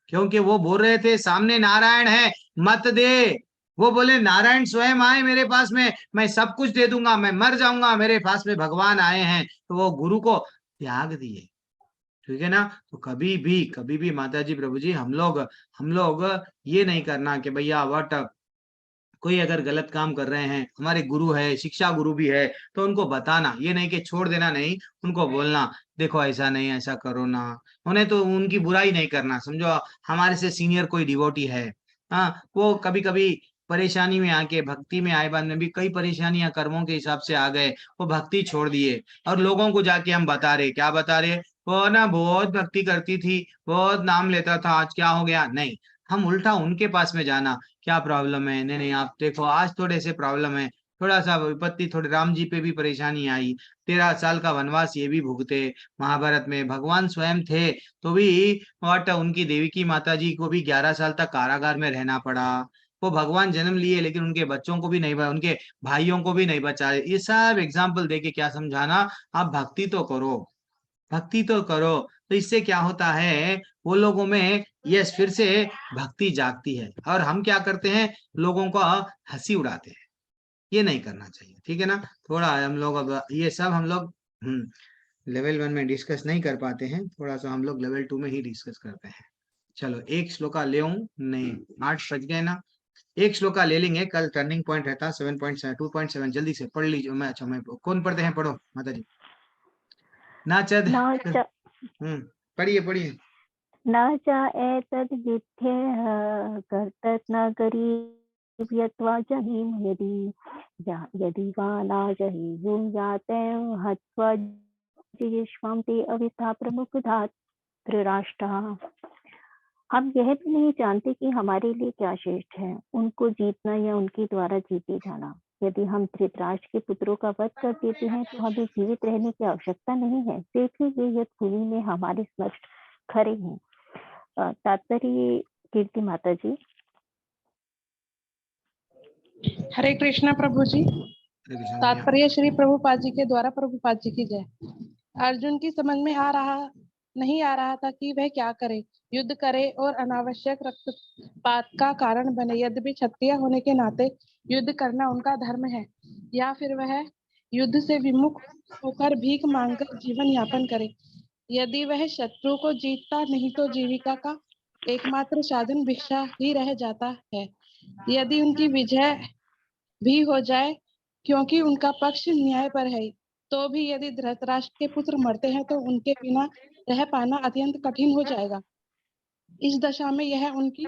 क्योंकि वो बोल रहे थे सामने नारायण है, मत दे। वो बोले नारायण स्वयं आए मेरे पास में, मैं सब कुछ दे दूंगा, मैं मर जाऊंगा, मेरे पास में भगवान आए हैं, तो वो गुरु को त्याग दिए। ठीक है ना। तो कभी भी माता जी प्रभु जी हम लोग ये नहीं करना कि भैया वट कोई अगर गलत काम कर रहे हैं, हमारे गुरु है, शिक्षा गुरु भी है, तो उनको बताना, ये नहीं कि छोड़ देना, नहीं, उनको बोलना देखो ऐसा नहीं, ऐसा करो ना। उन्हें तो उनकी बुराई नहीं करना। समझो हमारे से सीनियर कोई डिवोटी है, हाँ, वो कभी कभी परेशानी में आके भक्ति में आए, बाद में भी कई परेशानियां कर्मों के हिसाब से आ गए, वो भक्ति छोड़ दिए, और लोगों को जाके हम बता रहे, क्या बता रहे, वो ना बहुत भक्ति करती थी, बहुत नाम लेता था, आज क्या हो गया। नहीं, हम उल्टा उनके पास में जाना, क्या प्रॉब्लम है, नहीं नहीं आप देखो आज थोड़े से प्रॉब्लम है, थोड़ा सा विपत्ति, थोड़े राम जी पे भी परेशानी आई, 13 साल का वनवास ये भी भुगते। महाभारत में भगवान स्वयं थे तो भी वट उनकी देवी की माता जी को भी 11 साल तक कारागार में रहना पड़ा। वो भगवान जन्म लिए लेकिन उनके बच्चों को भी नहीं, उनके भाइयों को भी नहीं बचाए। ये सब एग्जाम्पल देके क्या समझाना, आप भक्ति तो करो, भक्ति तो करो। तो इससे क्या होता है, वो लोगों में यस फिर से भक्ति जागती है, और हम क्या करते हैं, लोगों को हंसी उड़ाते हैं। ये नहीं करना चाहिए, ठीक है ना। थोड़ा हम लोग अब ये सब हम लोग लेवल 1 में डिस्कस नहीं कर पाते हैं, थोड़ा सा हम लोग लेवल 2 में ही डिस्कस करते हैं। चलो एक श्लोका ले नहीं, 8 बज गए ना, एक श्लोका ले लेंगे, कल टर्निंग पॉइंट रहता 7.2.7, जल्दी से पढ़ लीजिए। मैं अच्छा मैं कौन पढ़ते हैं, पढ़ो माता जी। नाचद पढ़िए पढ़िए। न च एतद् विद्धेः कर्तत् न गरीयत्वा जहीम यदि वा न जहीयुं याते हत्वा जिष्वं ते अविथा प्रमुखधात् धृतराष्ट्रः। हम यह भी नहीं जानते कि हमारे लिए क्या श्रेष्ठ है, उनको जीतना या उनके द्वारा जीते जाना। यदि हम धृतराष्ट्र के पुत्रों का वध कर देते हैं तो हमें जीवित रहने की आवश्यकता नहीं है, देखिए वे युद्ध भूमि में हमारे समक्ष खड़े हैं। तात्पर्य कीर्ति माता जी। हरे कृष्णा प्रभु जी। हरे कृष्ण मैया। तात्पर्य श्री प्रभुपाद जी के द्वारा प्रभुपाद जी की जय। अर्जुन की समझ में नहीं आ रहा था कि वह क्या करे, युद्ध करे और अनावश्यक रक्तपात का कारण बने। यद्यपि क्षत्रिय होने के नाते युद्ध करना उनका धर्म है, या फिर वह युद्ध से विमुख होकर भीख मांगकर जीवन यापन करे। यदि वह शत्रु को जीतता नहीं तो जीविका का एकमात्र साधन भिक्षा ही रह जाता है। यदि उनकी विजय भी हो जाए, क्योंकि उनका पक्ष न्याय पर है, तो भी यदि धृतराष्ट्र के पुत्र मरते हैं तो उनके बिना रह पाना अत्यंत कठिन हो जाएगा। इस दशा में यह उनकी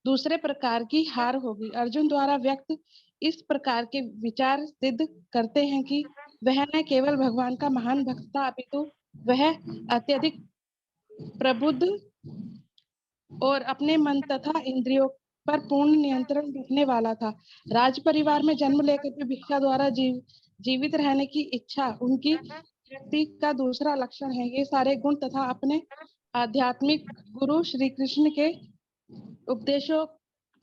दूसरे प्रकार की हार होगी। अर्जुन द्वारा व्यक्त इस प्रकार के विचार सिद्ध करते हैं कि वह न केवल भगवान का महान भक्त था, अपितु वह अत्यधिक प्रबुद्ध और अपने मन तथा इंद्रियों पर पूर्ण नियंत्रण रखने वाला था। राज परिवार में जन्म लेकर भी भिक्षा द्वारा जीवित रहने की इच्छा उनकी व्यक्ति का दूसरा लक्षण है। ये सारे गुण तथा अपने आध्यात्मिक गुरु श्री कृष्ण के उपदेशों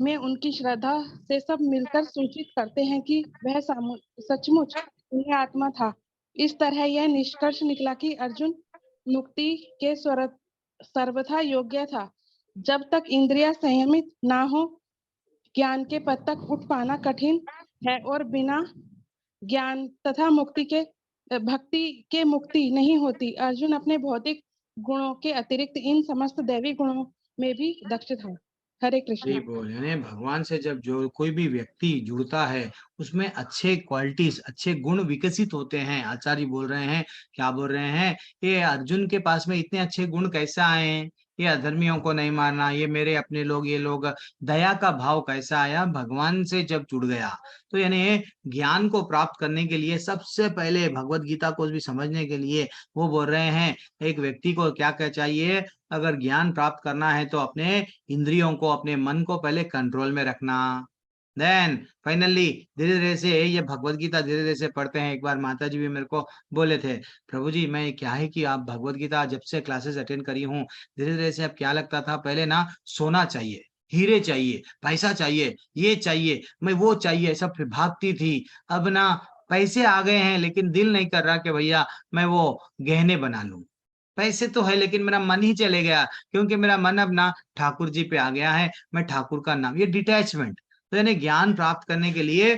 में उनकी श्रद्धा से सब मिलकर सूचित करते हैं कि वह सचमुच पुण्य आत्मा था। इस तरह यह निष्कर्ष निकला कि अर्जुन मुक्ति के सर्वथा योग्य था। जब तक इंद्रियां संयमित ना हो, ज्ञान के पद तक उठ पाना कठिन है और बिना ज्ञान तथा भक्ति के मुक्ति नहीं होती। अर्जुन अपने भौतिक गुणों के अतिरिक्त इन समस्त दैवी गुणों में भी दक्ष था। हरे कृष्ण। जी बोल, यानी भगवान से जब जो कोई भी व्यक्ति जुड़ता है उसमें अच्छे क्वालिटीज, अच्छे गुण विकसित होते हैं। आचार्य बोल रहे हैं, क्या बोल रहे हैं, ये अर्जुन के पास में इतने अच्छे गुण कैसे आए, ये अधर्मियों को नहीं मारना, ये मेरे अपने लोग, ये लोग, दया का भाव कैसा आया भगवान से जब जुड़ गया। तो यानी ज्ञान को प्राप्त करने के लिए सबसे पहले भगवत गीता को भी समझने के लिए वो बोल रहे हैं एक व्यक्ति को क्या क्या चाहिए, अगर ज्ञान प्राप्त करना है तो अपने इंद्रियों को, अपने मन को पहले कंट्रोल में रखना। देन फाइनली धीरे धीरे से ये भगवत गीता धीरे धीरे से पढ़ते हैं। एक बार माता जी भी मेरे को बोले थे, प्रभु जी मैं क्या है कि आप भगवत गीता जब से क्लासेस अटेंड करी हूँ, धीरे धीरे से अब क्या लगता था, पहले ना सोना चाहिए, हीरे चाहिए, पैसा चाहिए, ये चाहिए, मैं वो चाहिए, सब भागती थी। अब ना पैसे आ गए हैं लेकिन दिल नहीं कर रहा कि भैया मैं वो गहने बना लूं। पैसे तो है लेकिन मेरा मन ही चले गया, क्योंकि मेरा मन अब ना ठाकुर जी पे आ गया है, मैं ठाकुर का नाम, ये डिटैचमेंट। तो यानी ज्ञान प्राप्त करने के लिए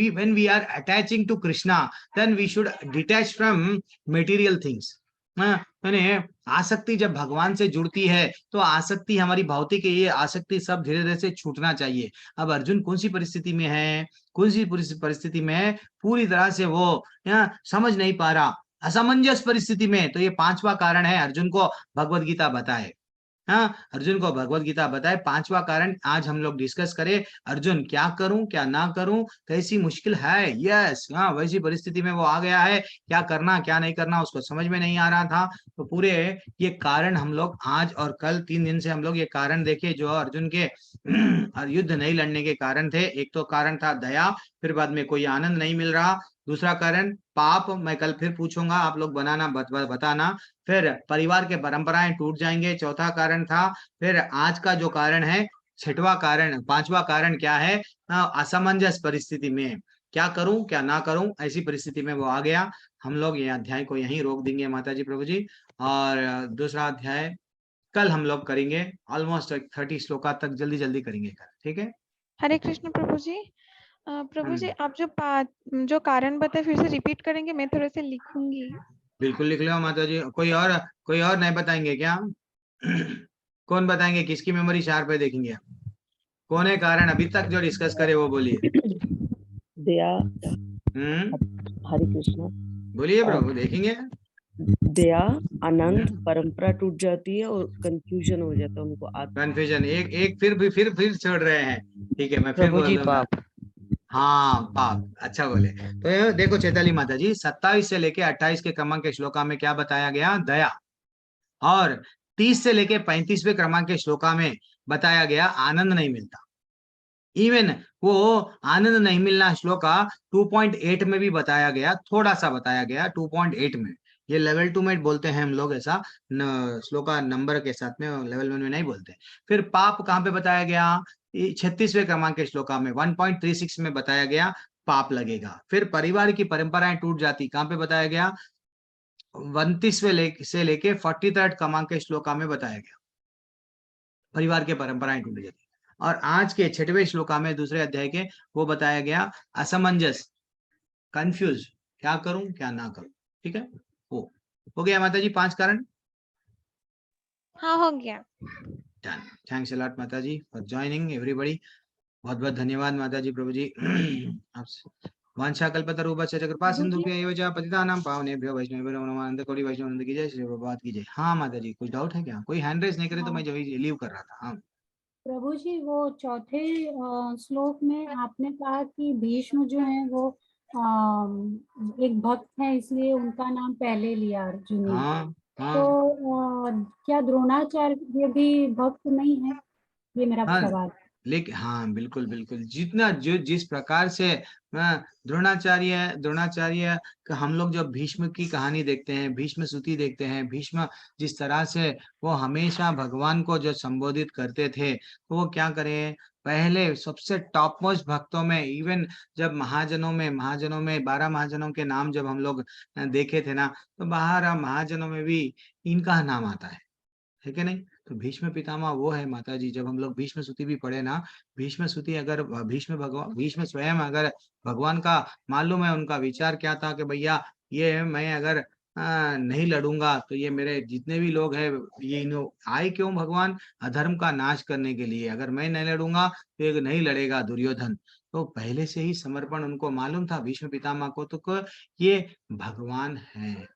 when we are attaching to Krishna, then we should detach from material things। यानी आसक्ति जब भगवान से जुड़ती है तो आसक्ति, हमारी भौतिक ये आसक्ति सब धीरे धीरे से छूटना चाहिए। अब अर्जुन कौन सी परिस्थिति में है, कौन सी परिस्थिति में पूरी तरह से वो समझ नहीं पा रहा, असमंजस परिस्थिति में। तो ये पांचवा कारण है अर्जुन को भगवत गीता बताए। अर्जुन को भगवत गीता बताए पांचवा कारण आज हम लोग डिस्कस करें। अर्जुन क्या करूं क्या ना करूं, कैसी मुश्किल है, यस वैसी परिस्थिति में वो आ गया है, क्या करना क्या नहीं करना उसको समझ में नहीं आ रहा था। तो पूरे ये कारण हम लोग आज और कल 3 दिन से हम लोग ये कारण देखे जो अर्जुन के युद्ध नहीं लड़ने के कारण थे। एक तो कारण था दया, फिर बाद में कोई आनंद नहीं मिल रहा। दूसरा कारण पाप, मैं कल फिर पूछूंगा, आप लोग बनाना बताना। फिर परिवार के परंपराएं टूट जाएंगे, चौथा कारण था। फिर आज का जो कारण है छठवां कारण, पांचवा कारण क्या है, असमंजस परिस्थिति में क्या करूं क्या ना करूं, ऐसी परिस्थिति में वो आ गया। हम लोग ये अध्याय को यहीं रोक देंगे माता जी प्रभु जी, और दूसरा अध्याय कल हम लोग करेंगे। ऑलमोस्ट 30 श्लोका तक जल्दी जल्दी करेंगे कल, ठीक है। हरे कृष्ण प्रभु जी। प्रभु जी आप जो कारण बताए फिर से रिपीट करेंगे, मैं थोड़े से लिखूंगी। बिल्कुल लिख लो माता जी। कोई और नहीं बताएंगे क्या? कौन बताएंगे, किसकी मेमोरी शार्प है देखेंगे। कौन है कारण अभी तक जो डिस्कस करे वो बोलिए। दया। हरे कृष्ण। बोलिए प्रभु, देखेंगे। दया, आनंद, परंपरा टूट जाती है और कंफ्यूजन हो जाता है उनको। कंफ्यूजन एक फिर छोड़ रहे हैं, ठीक है मैं फिर बोल दूंगा। हाँ पाप, अच्छा बोले। तो देखो चैताली माता जी 27 से लेके 28 के क्रमांक के श्लोका में क्या बताया गया, दया। और 30 से लेके 35वें क्रमांक के श्लोका में बताया गया आनंद नहीं मिलता। इवन वो आनंद नहीं मिलना श्लोका 2.8 में भी बताया गया, थोड़ा सा बताया गया 2.8 में। ये लेवल 2 में बोलते हैं हम लोग, ऐसा श्लोका नंबर के साथ में, लेवल 1 में नहीं बोलते। फिर पाप कहाँ पे बताया गया, 36वें क्रमांक के श्लोका में 1.36 में बताया गया पाप लगेगा। फिर परिवार की परंपराएं टूट जाती, कहाँ पे बताया गया? 29वें से लेके 43rd क्रमांक के श्लोका में बताया गया परिवार के परंपराएं टूट जाती। और आज के 6वें श्लोका में दूसरे अध्याय के वो बताया गया असमंजस, कंफ्यूज, क्या करूं क्या ना करूं। ठीक है, हो गया माता जी 5 कारण। हाँ हो गया। डन। थैंक्स अ लॉट माता जी फॉर ज्वाइनिंग एवरीबॉडी। बहुत बहुत धन्यवाद माता जी, प्रभु जी। वांछा कल्पतरुभ्यश्च कृपा सिंधुभ्यैव च पतितानां पावनेभ्यो वैष्णवेभ्यो नमो नमः। कोटि वैष्णव की जय, श्री प्रभुपाद की जय। हाँ माता जी, कुछ डाउट है क्या? कोई हैंड रेज नहीं करे तो मैं जो लीव कर रहा था। हाँ प्रभु जी, वो चौथे श्लोक में आपने कहा कि भीष्म जो है वो एक भक्त है, इसलिए उनका नाम पहले लिया अर्जुन ने। हाँ हाँ तो क्या द्रोणाचार्य भी भक्त नहीं है? ये मेरा हाँ, सवाल। लेकिन हाँ बिल्कुल बिल्कुल, जितना जो जिस प्रकार से द्रोणाचार्य का हम लोग जब भीष्म की कहानी देखते हैं, भीष्म स्तुति देखते हैं, भीष्म जिस तरह से वो हमेशा भगवान को जो संबोधित करते थे, तो वो क्या करें, पहले सबसे टॉप मोस्ट भक्तों में, इवन जब महाजनों में 12 महाजनों के नाम जब हम लोग देखे थे ना, तो 12 महाजनों में भी इनका नाम आता है कि नहीं? तो भीष्म पितामह वो है माता जी। जब हम लोग भीष्म स्तुति भी पढ़े ना, भीष्म स्तुति अगर भीष्म स्वयं अगर भगवान का मालूम है उनका विचार क्या था कि भैया ये मैं अगर नहीं लड़ूंगा तो ये मेरे जितने भी लोग हैं ये आए क्यों भगवान? अधर्म का नाश करने के लिए। अगर मैं नहीं लड़ूंगा तो ये नहीं लड़ेगा दुर्योधन। तो पहले से ही समर्पण उनको मालूम था भीष्म पितामह को, तो ये भगवान है,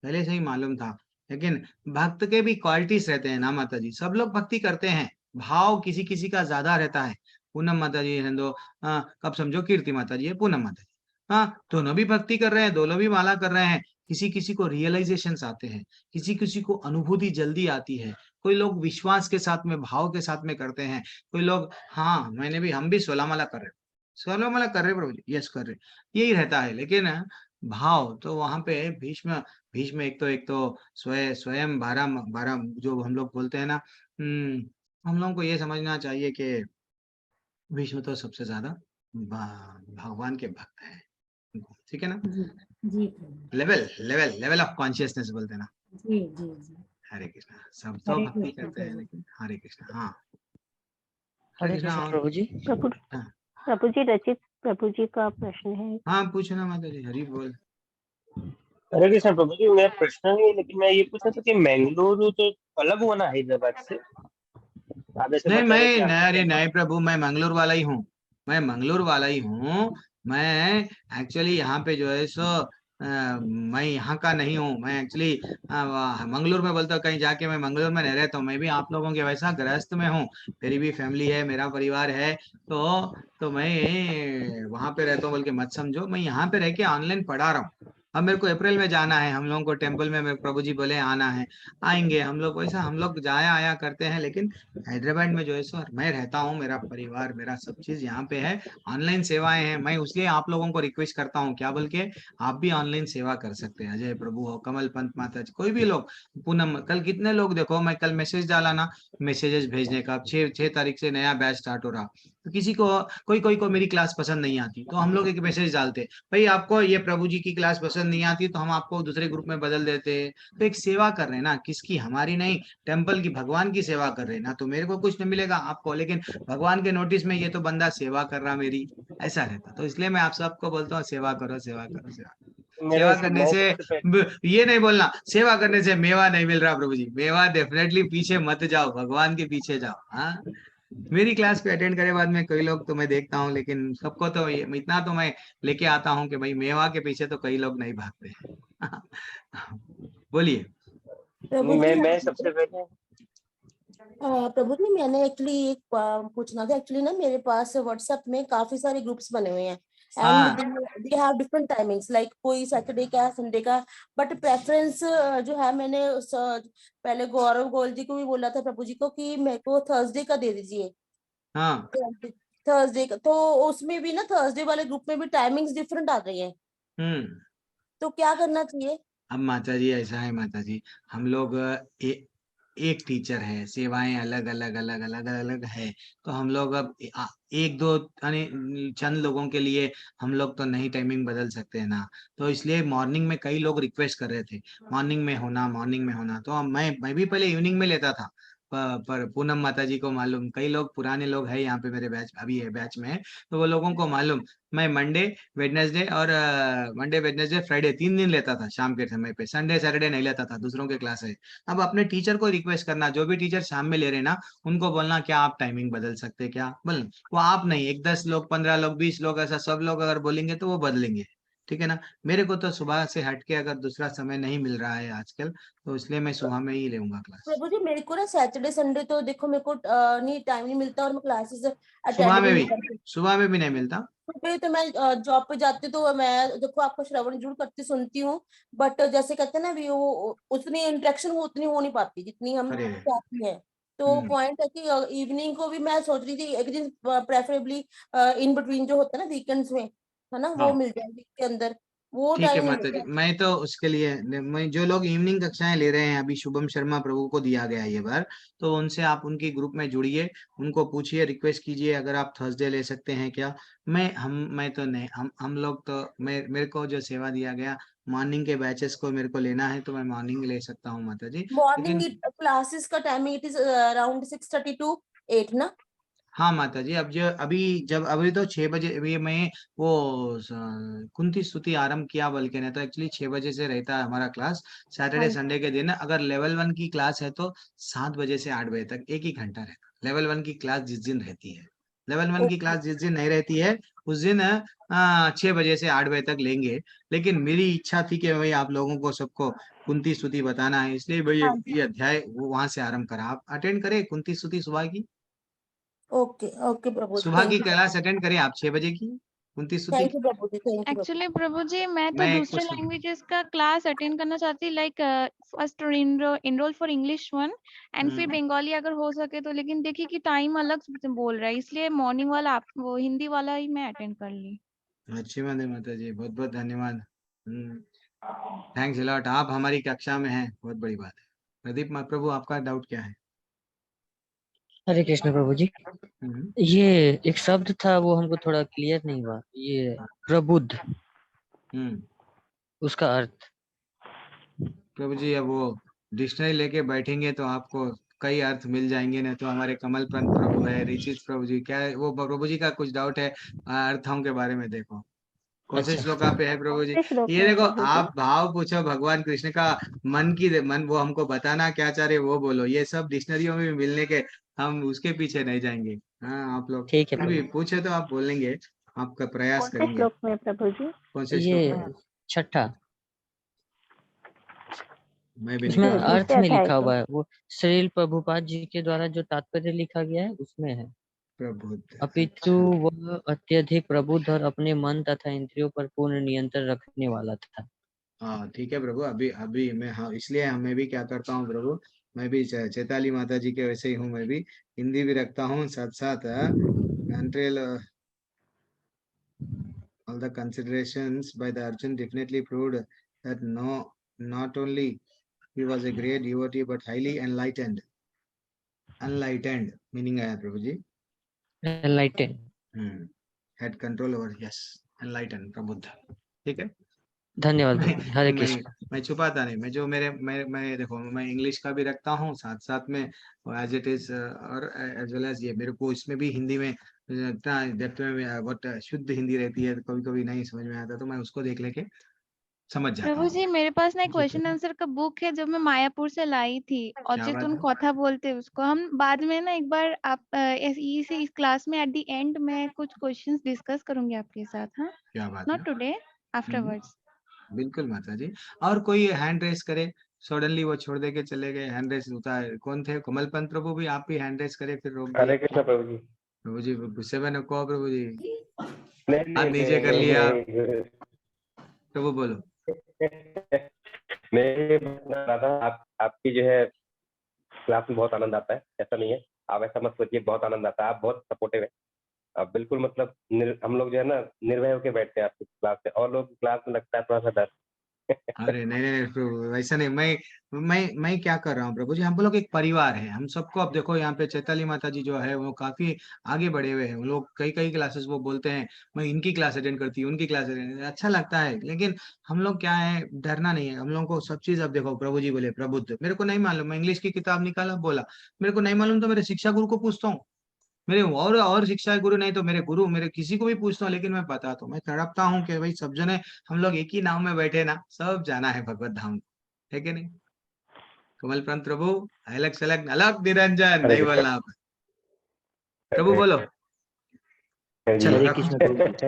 पहले से ही मालूम था। लेकिन भक्त के भी क्वालिटीज रहते हैं ना माता जी। सब लोग भक्ति करते हैं, भाव किसी किसी का ज्यादा रहता है। पूनम माता जी है दो, कब समझो कीर्ति माता जी है, पूनम माता जी, हाँ दोनों भी भक्ति कर रहे हैं, दोनों भी माला कर रहे हैं। किसी किसी को रियलाइजेशन आते हैं, किसी किसी को अनुभूति जल्दी आती है। कोई लोग विश्वास के साथ में, भाव के साथ में करते हैं। कोई लोग हाँ हम भी 16 माला कर रहे, 16 माला कर रहे प्रभु जी, यस कर रहे, यही रहता है। लेकिन भाव तो वहां पे भीष्म भीष्म एक तो स्वयं 12 जो हम लोग बोलते हैं ना, हम लोगों को ये समझना चाहिए कि भीष्म तो सबसे ज्यादा भगवान के भक्त हैं। ठीक है ना? जी जी लेवल ऑफ कॉन्शियसनेस बोलते हैं ना। जी जी जी। हरे कृष्णा। सब तो हरे भक्ति कृष्ण करते हैं, प्रभु। लेकिन हरे कृष्णा। हाँ हरे कृष्णा। कृष्ण और प्रभु जी। प्रभु जी, रचित प्रभु जी का प्रश्न है। हाँ पूछो ना माता जी, हरि बोल। हरे कृष्ण प्रभु जी, मेरा प्रश्न नहीं है, लेकिन मैं ये पूछा था कि मैंगलोर तो अलग हुआ ना हैदराबाद से? आप ऐसे नहीं बता रहे कि अरे आपको नहीं प्रभु, मैं मंगलोर वाला ही हूँ, मैं मंगलोर वाला ही हूँ। मैं एक्चुअली यहाँ पे जो है सो मैं यहाँ का नहीं हूँ। मैं एक्चुअली मंगलोर में बोलता हूँ, कहीं जाके मैं मंगलोर में नहीं रहता हूँ। मैं भी आप लोगों के वैसा गृहस्थ में हूँ, मेरी भी फैमिली है, मेरा परिवार है। तो मैं वहां पे रहता हूँ बोल के मत समझो। मैं यहाँ पे रह के ऑनलाइन पढ़ा रहा हूँ। अब मेरे को अप्रैल में जाना है, हम लोगों को टेम्पल में, मेरे प्रभु जी बोले आना है, आएंगे हम लोग। वैसा हम लोग जाया आया करते हैं। लेकिन हैदराबाद में जो है सो मैं रहता हूँ, मेरा परिवार, मेरा सब चीज यहाँ पे है। ऑनलाइन सेवाएं हैं, मैं उसलिए आप लोगों को रिक्वेस्ट करता हूँ, क्या बोल के आप भी ऑनलाइन सेवा कर सकते हैं। अजय प्रभु हो, कमल पंत माता जी, कोई भी लोग, पूनम, कल कितने लोग, देखो मैं कल मैसेज डाला ना, मैसेजेस भेजने का। 6 तारीख से नया बैच स्टार्ट हो रहा। तो किसी को कोई को मेरी क्लास पसंद नहीं आती, तो हम लोग एक मैसेज डालते, भाई आपको ये प्रभु जी की क्लास पसंद नहीं आती तो हम आपको दूसरे ग्रुप में बदल देते हैं। तो एक सेवा कर रहे हैं ना, किसकी, हमारी नहीं, टेम्पल की, भगवान की सेवा कर रहे हैं ना। तो मेरे को कुछ नहीं मिलेगा, आपको, लेकिन भगवान के नोटिस में ये तो बंदा सेवा कर रहा मेरी, ऐसा रहता। तो इसलिए मैं आप सबको बोलता हूँ, सेवा करो सेवा करो सेवा करने मैं से सबसे पहले ये नहीं बोलना सेवा करने से मेवा नहीं मिल रहा प्रभु जी, मेवा डेफिनेटली पीछे मत जाओ, भगवान के पीछे जाओ। हाँ मेरी क्लास पे अटेंड करे बाद में कई लोग तो मैं देखता हूँ, लेकिन सबको तो इतना तो मैं लेके आता हूँ कि भाई मेवा के पीछे तो कई लोग नहीं भागते हैं। बोलिए। प्रभु जी मैं सबसे पहले प्रभु जी, मैंने एक्चुअली एक पूछना था। एक्चुअली ना मेरे पास व्हाट्सएप में काफी सारे ग्रुप्स बने हुए हैं, and they have different timings, like कोई सैटरडे का, संडे का। बट प्रेफरेंस जो है, मैंने पहले गौरव गोयल जी को भी बोला था प्रभु जी को कि मेरे को थर्सडे का दे दीजिए। हाँ थर्सडे का, तो उसमें भी ना थर्सडे वाले ग्रुप में भी टाइमिंग्स डिफरेंट आ गई हैं। तो क्या करना चाहिए? अब माता जी ऐसा है माता जी, हम लोग एक टीचर है, सेवाएं अलग अलग अलग अलग अलग है, तो हम लोग अब एक दो यानी चंद लोगों के लिए हम लोग तो नहीं टाइमिंग बदल सकते हैं ना। तो इसलिए मॉर्निंग में कई लोग रिक्वेस्ट कर रहे थे मॉर्निंग में होना, मॉर्निंग में होना। तो मैं भी पहले इवनिंग में लेता था, पर पूनम माता जी को मालूम, कई लोग पुराने लोग हैं यहाँ पे मेरे बैच, अभी है बैच में है, तो वो लोगों को मालूम मैं मंडे वेडनेसडे और मंडे वेडनेसडे फ्राइडे 3 दिन लेता था शाम के समय पे, संडे सैटरडे नहीं लेता था, दूसरों के क्लास है। अब अपने टीचर को रिक्वेस्ट करना, जो भी टीचर शाम में ले रहे ना, उनको बोलना क्या आप टाइमिंग बदल सकते हैं क्या, बोल वो आप नहीं, एक 10 लोग 15 लोग 20 लोग ऐसा सब लोग अगर बोलेंगे तो वो बदलेंगे, ठीक है ना। मेरे को तो सुबह से हटके अगर दूसरा समय नहीं मिल रहा है आजकल, तो इसलिए मैं सुबह में ही लेऊंगा क्लास। प्रभु जी मेरे को ना सैटरडे संडे तो देखो मेरे को नहीं टाइम नहीं मिलता और मैं क्लासेस सुबह अटेंड भी में नहीं भी करती। सुबह में भी नहीं मिलता। सुबह तो मैं जॉब पे जाती हूँ तो मैं देखो आपको श्रवण जरूर करती सुनती हूँ, बट जैसे कहते हैं ना भी वो उतनी इंटरेक्शन वो उतनी हो नहीं पाती जितनी हम अरे चाहती हैं। तो पॉइंट है कि इवनिंग को भी मैं सोच रही थी एक दिन प्रेफरेबली इन बिटवीन जो होता है ना वीकेंड्स में, है ना, वो हाँ मिल जाए वीक के अंदर, वो ठीक है टाइम नहीं माता जी, मिलता। मैं तो उसके लिए मैं जो लोग इवनिंग कक्षाएं ले रहे हैं, अभी शुभम शर्मा प्रभु को दिया गया है ये बार, तो उनसे आप उनकी ग्रुप में जुड़िए, उनको पूछिए, रिक्वेस्ट कीजिए अगर आप थर्सडे ले सकते हैं क्या। मैं तो नहीं, हम लोग तो मेरे को जो सेवा दिया गया मॉर्निंग के बैचेस को मेरे को लेना है, तो मैं मॉर्निंग ले सकता हूँ माता जी, मॉर्निंग लेकिन क्लासेस का timing it is around 6:30 to 8 ना। हाँ माता जी, अब जो अभी तो 6 बजे, अभी मैं वो कुंती स्तुति आरंभ किया, बल्कि नहीं तो एक्चुअली 6 बजे से रहता है हमारा क्लास हाँ सैटरडे संडे के दिन। अगर लेवल 1 की क्लास है तो 7 बजे से 8 बजे तक एक ही घंटा रहता है। लेवल 1 की क्लास जिस दिन रहती है, लेवल 1 की क्लास जिस दिन नहीं रहती है उस दिन 6 बजे से 8 बजे तक लेंगे। लेकिन मेरी इच्छा थी कि भाई आप लोगों को सबको कुंती स्तुति बताना है, इसलिए भाई हाँ ये अध्याय वो वहां से आरंभ करा। आप अटेंड करें कुंती स्तुति सुबह की, ओके ओके प्रभु जी सुबह की थैंक यू। क्लास अटेंड करें आप 6 बजे की कुंती स्तुति थैंक की। यू प्रभु जी, थैंक यू प्रभु। एक्चुअली प्रभु जी मैं तो मैं दूसरे कुछ लैंग्वेजेस का क्लास अटेंड करना चाहती, like first enrol for English 1 and फिर बंगाली अगर हो सके तो, लेकिन देखिए कि टाइम अलग से बोल रहा है, इसलिए मॉर्निंग वाला आप वो हिंदी वाला ही मैं अटेंड कर ली। अच्छी बात है माता जी, बहुत बहुत धन्यवाद। थैंक्स अलॉट, आप हमारी कक्षा में हैं, बहुत बड़ी बात है। प्रदीप प्रभु आपका डाउट क्या है? हरे कृष्ण प्रभु जी। हम्म, ये एक शब्द था वो हमको थोड़ा क्लियर नहीं हुआ, ये प्रबुद्ध, हम्म। उसका अर्थ। प्रभु जी अब वो डिक्शनरी लेके बैठेंगे तो आपको कई अर्थ मिल जाएंगे, नहीं तो हमारे कमलपंत प्रभु है, ऋषित प्रभु जी, क्या है वो प्रभु जी का कुछ डाउट है अर्थों के बारे में, देखो कौन से अच्छा श्लोका पे है प्रभु जी। किस श्लोक ये में है देखो प्रभु जी? आप भाव पूछो भगवान कृष्ण का, मन वो हमको बताना क्या चाह रहे वो बोलो, ये सब डिक्शनरियों में भी मिलने के, हम उसके पीछे नहीं जाएंगे। हाँ आप लोग ठीक है फिर भी प्रभु। पूछे तो आप बोलेंगे, आपका प्रयास कौन से करेंगे। श्लोक में है प्रभु जी? कौन से ये श्लोक में? छठा, मैं भी नहीं उसमें पढ़ा। अर्थ दूसरे में अध्याय लिखा का। हुआ है, वो श्रील प्रभुपाद जी के द्वारा जो तात्पर्य लिखा गया है उसमें है। प्रबुद्ध, अपितु अच्छा। वह अत्यधिक प्रबुद्ध और अपने मन तथा इंद्रियों पर पूर्ण नियंत्रण रखने वाला था। हाँ ठीक है प्रभु, अभी अभी मैं, हाँ इसलिए मैं भी क्या करता हूँ प्रभु, मैं भी चैताली माता जी के वैसे ही हूँ, मैं भी हिंदी भी रखता हूँ साथ साथ। until all the considerations by the Arjun definitely proved that not only he was a great devotee but highly enlightened. Enlightened meaning आया प्रभु जी। एनलाइटेन। had control over, yes, enlightened प्रबुद्ध, ठीक है। धन्यवाद मैं प्रभु जी, हरे मैं कृष्ण। मैं छुपाता नहीं, मैं जो मैं देखो मैं इंग्लिश का भी रखता हूँ साथ साथ में एज इट इज, और एज वेल एज ये मेरे को इसमें भी हिंदी में इतना डेप्थ में बहुत शुद्ध हिंदी रहती है, कभी कभी नहीं समझ में आता तो मैं उसको देख लेके समझ जाता प्रभु हूँ। जी मेरे पास ना एक जी क्वेश्चन आंसर का बुक है जो मैं मायापुर से लाई थी, क्या बात अचेतन है, कथा बोलते हैं उसको। हम बाद में ना एक बार आप इस क्लास में एट द एंड में कुछ क्वेश्चंस डिस्कस करूंगी आपके साथ। हाँ, क्या बात है। Not today, hmm, afterwards. बिल्कुल माता जी। और कोई हैंड रेस करे, सडनली वो छोड़ दे के चले गए, हैंड रेस होता है, कौन थे? कमलपंत प्रभु भी, आप भी हैंड रेस करे फिर रोक दिए हरे कृष्ण प्रभु जी। प्रभु जी, गुस्से में न कहो प्रभु जी, नहीं हाथ नहीं नीचे कर नहीं लिया नहीं नहीं प्रभु, बोलो। मैं ये बता रहा था, आपकी जो है क्लास में बहुत आनंद आता है, ऐसा नहीं है, आप ऐसा मत सोचिए, बहुत आनंद आता है, आप बहुत सपोर्टिव है। आप बिल्कुल मतलब हम लोग जो है ना निर्भय होकर बैठते हैं आपकी क्लास में, और लोग क्लास में लगता है थोड़ा सा डर, अरे नहीं नहीं नहीं प्रभु, वैसा नहीं। मैं क्या कर रहा हूँ प्रभु जी, हम लोग एक परिवार है, हम सबको। अब देखो यहाँ पे चैताली माता जी जो है वो काफी आगे बढ़े हुए हैं, वो लोग कई कई क्लासेस वो बोलते हैं मैं इनकी क्लास अटेंड करती हूँ, उनकी क्लास अटेंड, अच्छा लगता है। लेकिन हम लोग क्या है, डरना नहीं है हम लोगों को सब चीज। अब देखो प्रभु जी बोले प्रबुद्ध, मेरे को नहीं मालूम, मैं इंग्लिश की किताब निकाला बोला, मेरे को नहीं मालूम तो मेरे शिक्षा गुरु को पूछता हूँ, मेरे और शिक्षा गुरु नहीं तो मेरे गुरु, मेरे किसी को भी पूछता हूँ। लेकिन मैं बताता हूँ, मैं तड़पता हूँ कि भाई सब जने हम लोग एक ही नाव में बैठे ना, सब जाना है भगवत धाम, है कि नहीं? कमल पंत प्रभु, अलग सलग अलग निरंजन, नहीं बोलना आप प्रभु, बोलो। चलो हरे रखो। कृष्ण प्रभु जी।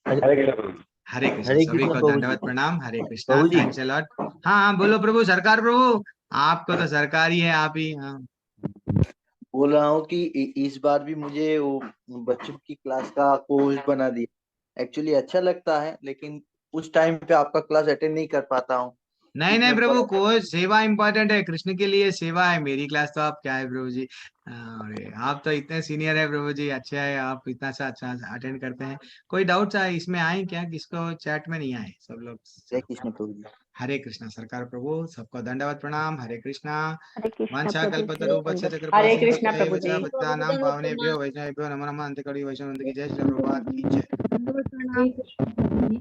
हरे कृष्ण, हरे सभी कृष्ण को प्रभु जी। दंडवत प्रणाम, हरे कृष्णा, प्रभु जी। Thanks a lot. हाँ हाँ बोलो प्रभु, सरकार प्रभु, आपको तो सरकार ही है, आप ही। हाँ बोल रहा हूँ कि इस बार भी मुझे वो बच्चों की क्लास का कोच बना दिया। एक्चुअली अच्छा लगता है, लेकिन उस टाइम पे आपका क्लास अटेंड नहीं कर पाता हूँ। नहीं नहीं प्रभु, कोई सेवा इंपॉर्टेंट है, कृष्ण के लिए सेवा है, मेरी क्लास तो आप क्या है प्रभु जी। अरे आप तो इतने सीनियर है प्रभु जी, अच्छा है आप इतना सा अच्छा अटेंड करते हैं। कोई डाउट है इसमें आए क्या, किसको चैट में नहीं आए सब लोग? जय कृष्ण प्रभु जी। हरे कृष्णा सरकार प्रभु, सबको दंडवत प्रणाम, हरे कृष्णा। हरे कृष्णा वांछा प्रभु जी, कल्पतरुभ्यश्च दंडवत कृपा हरे सिंधु कृष्णा प्रभु जी। भक्तानां पावनेभ्यो वैष्णवेभ्यो नमो नमः। अंतकड़ी वैष्णव की जय, श्री प्रभुपाद की जय। हरे कृष्ण प्रभु जी।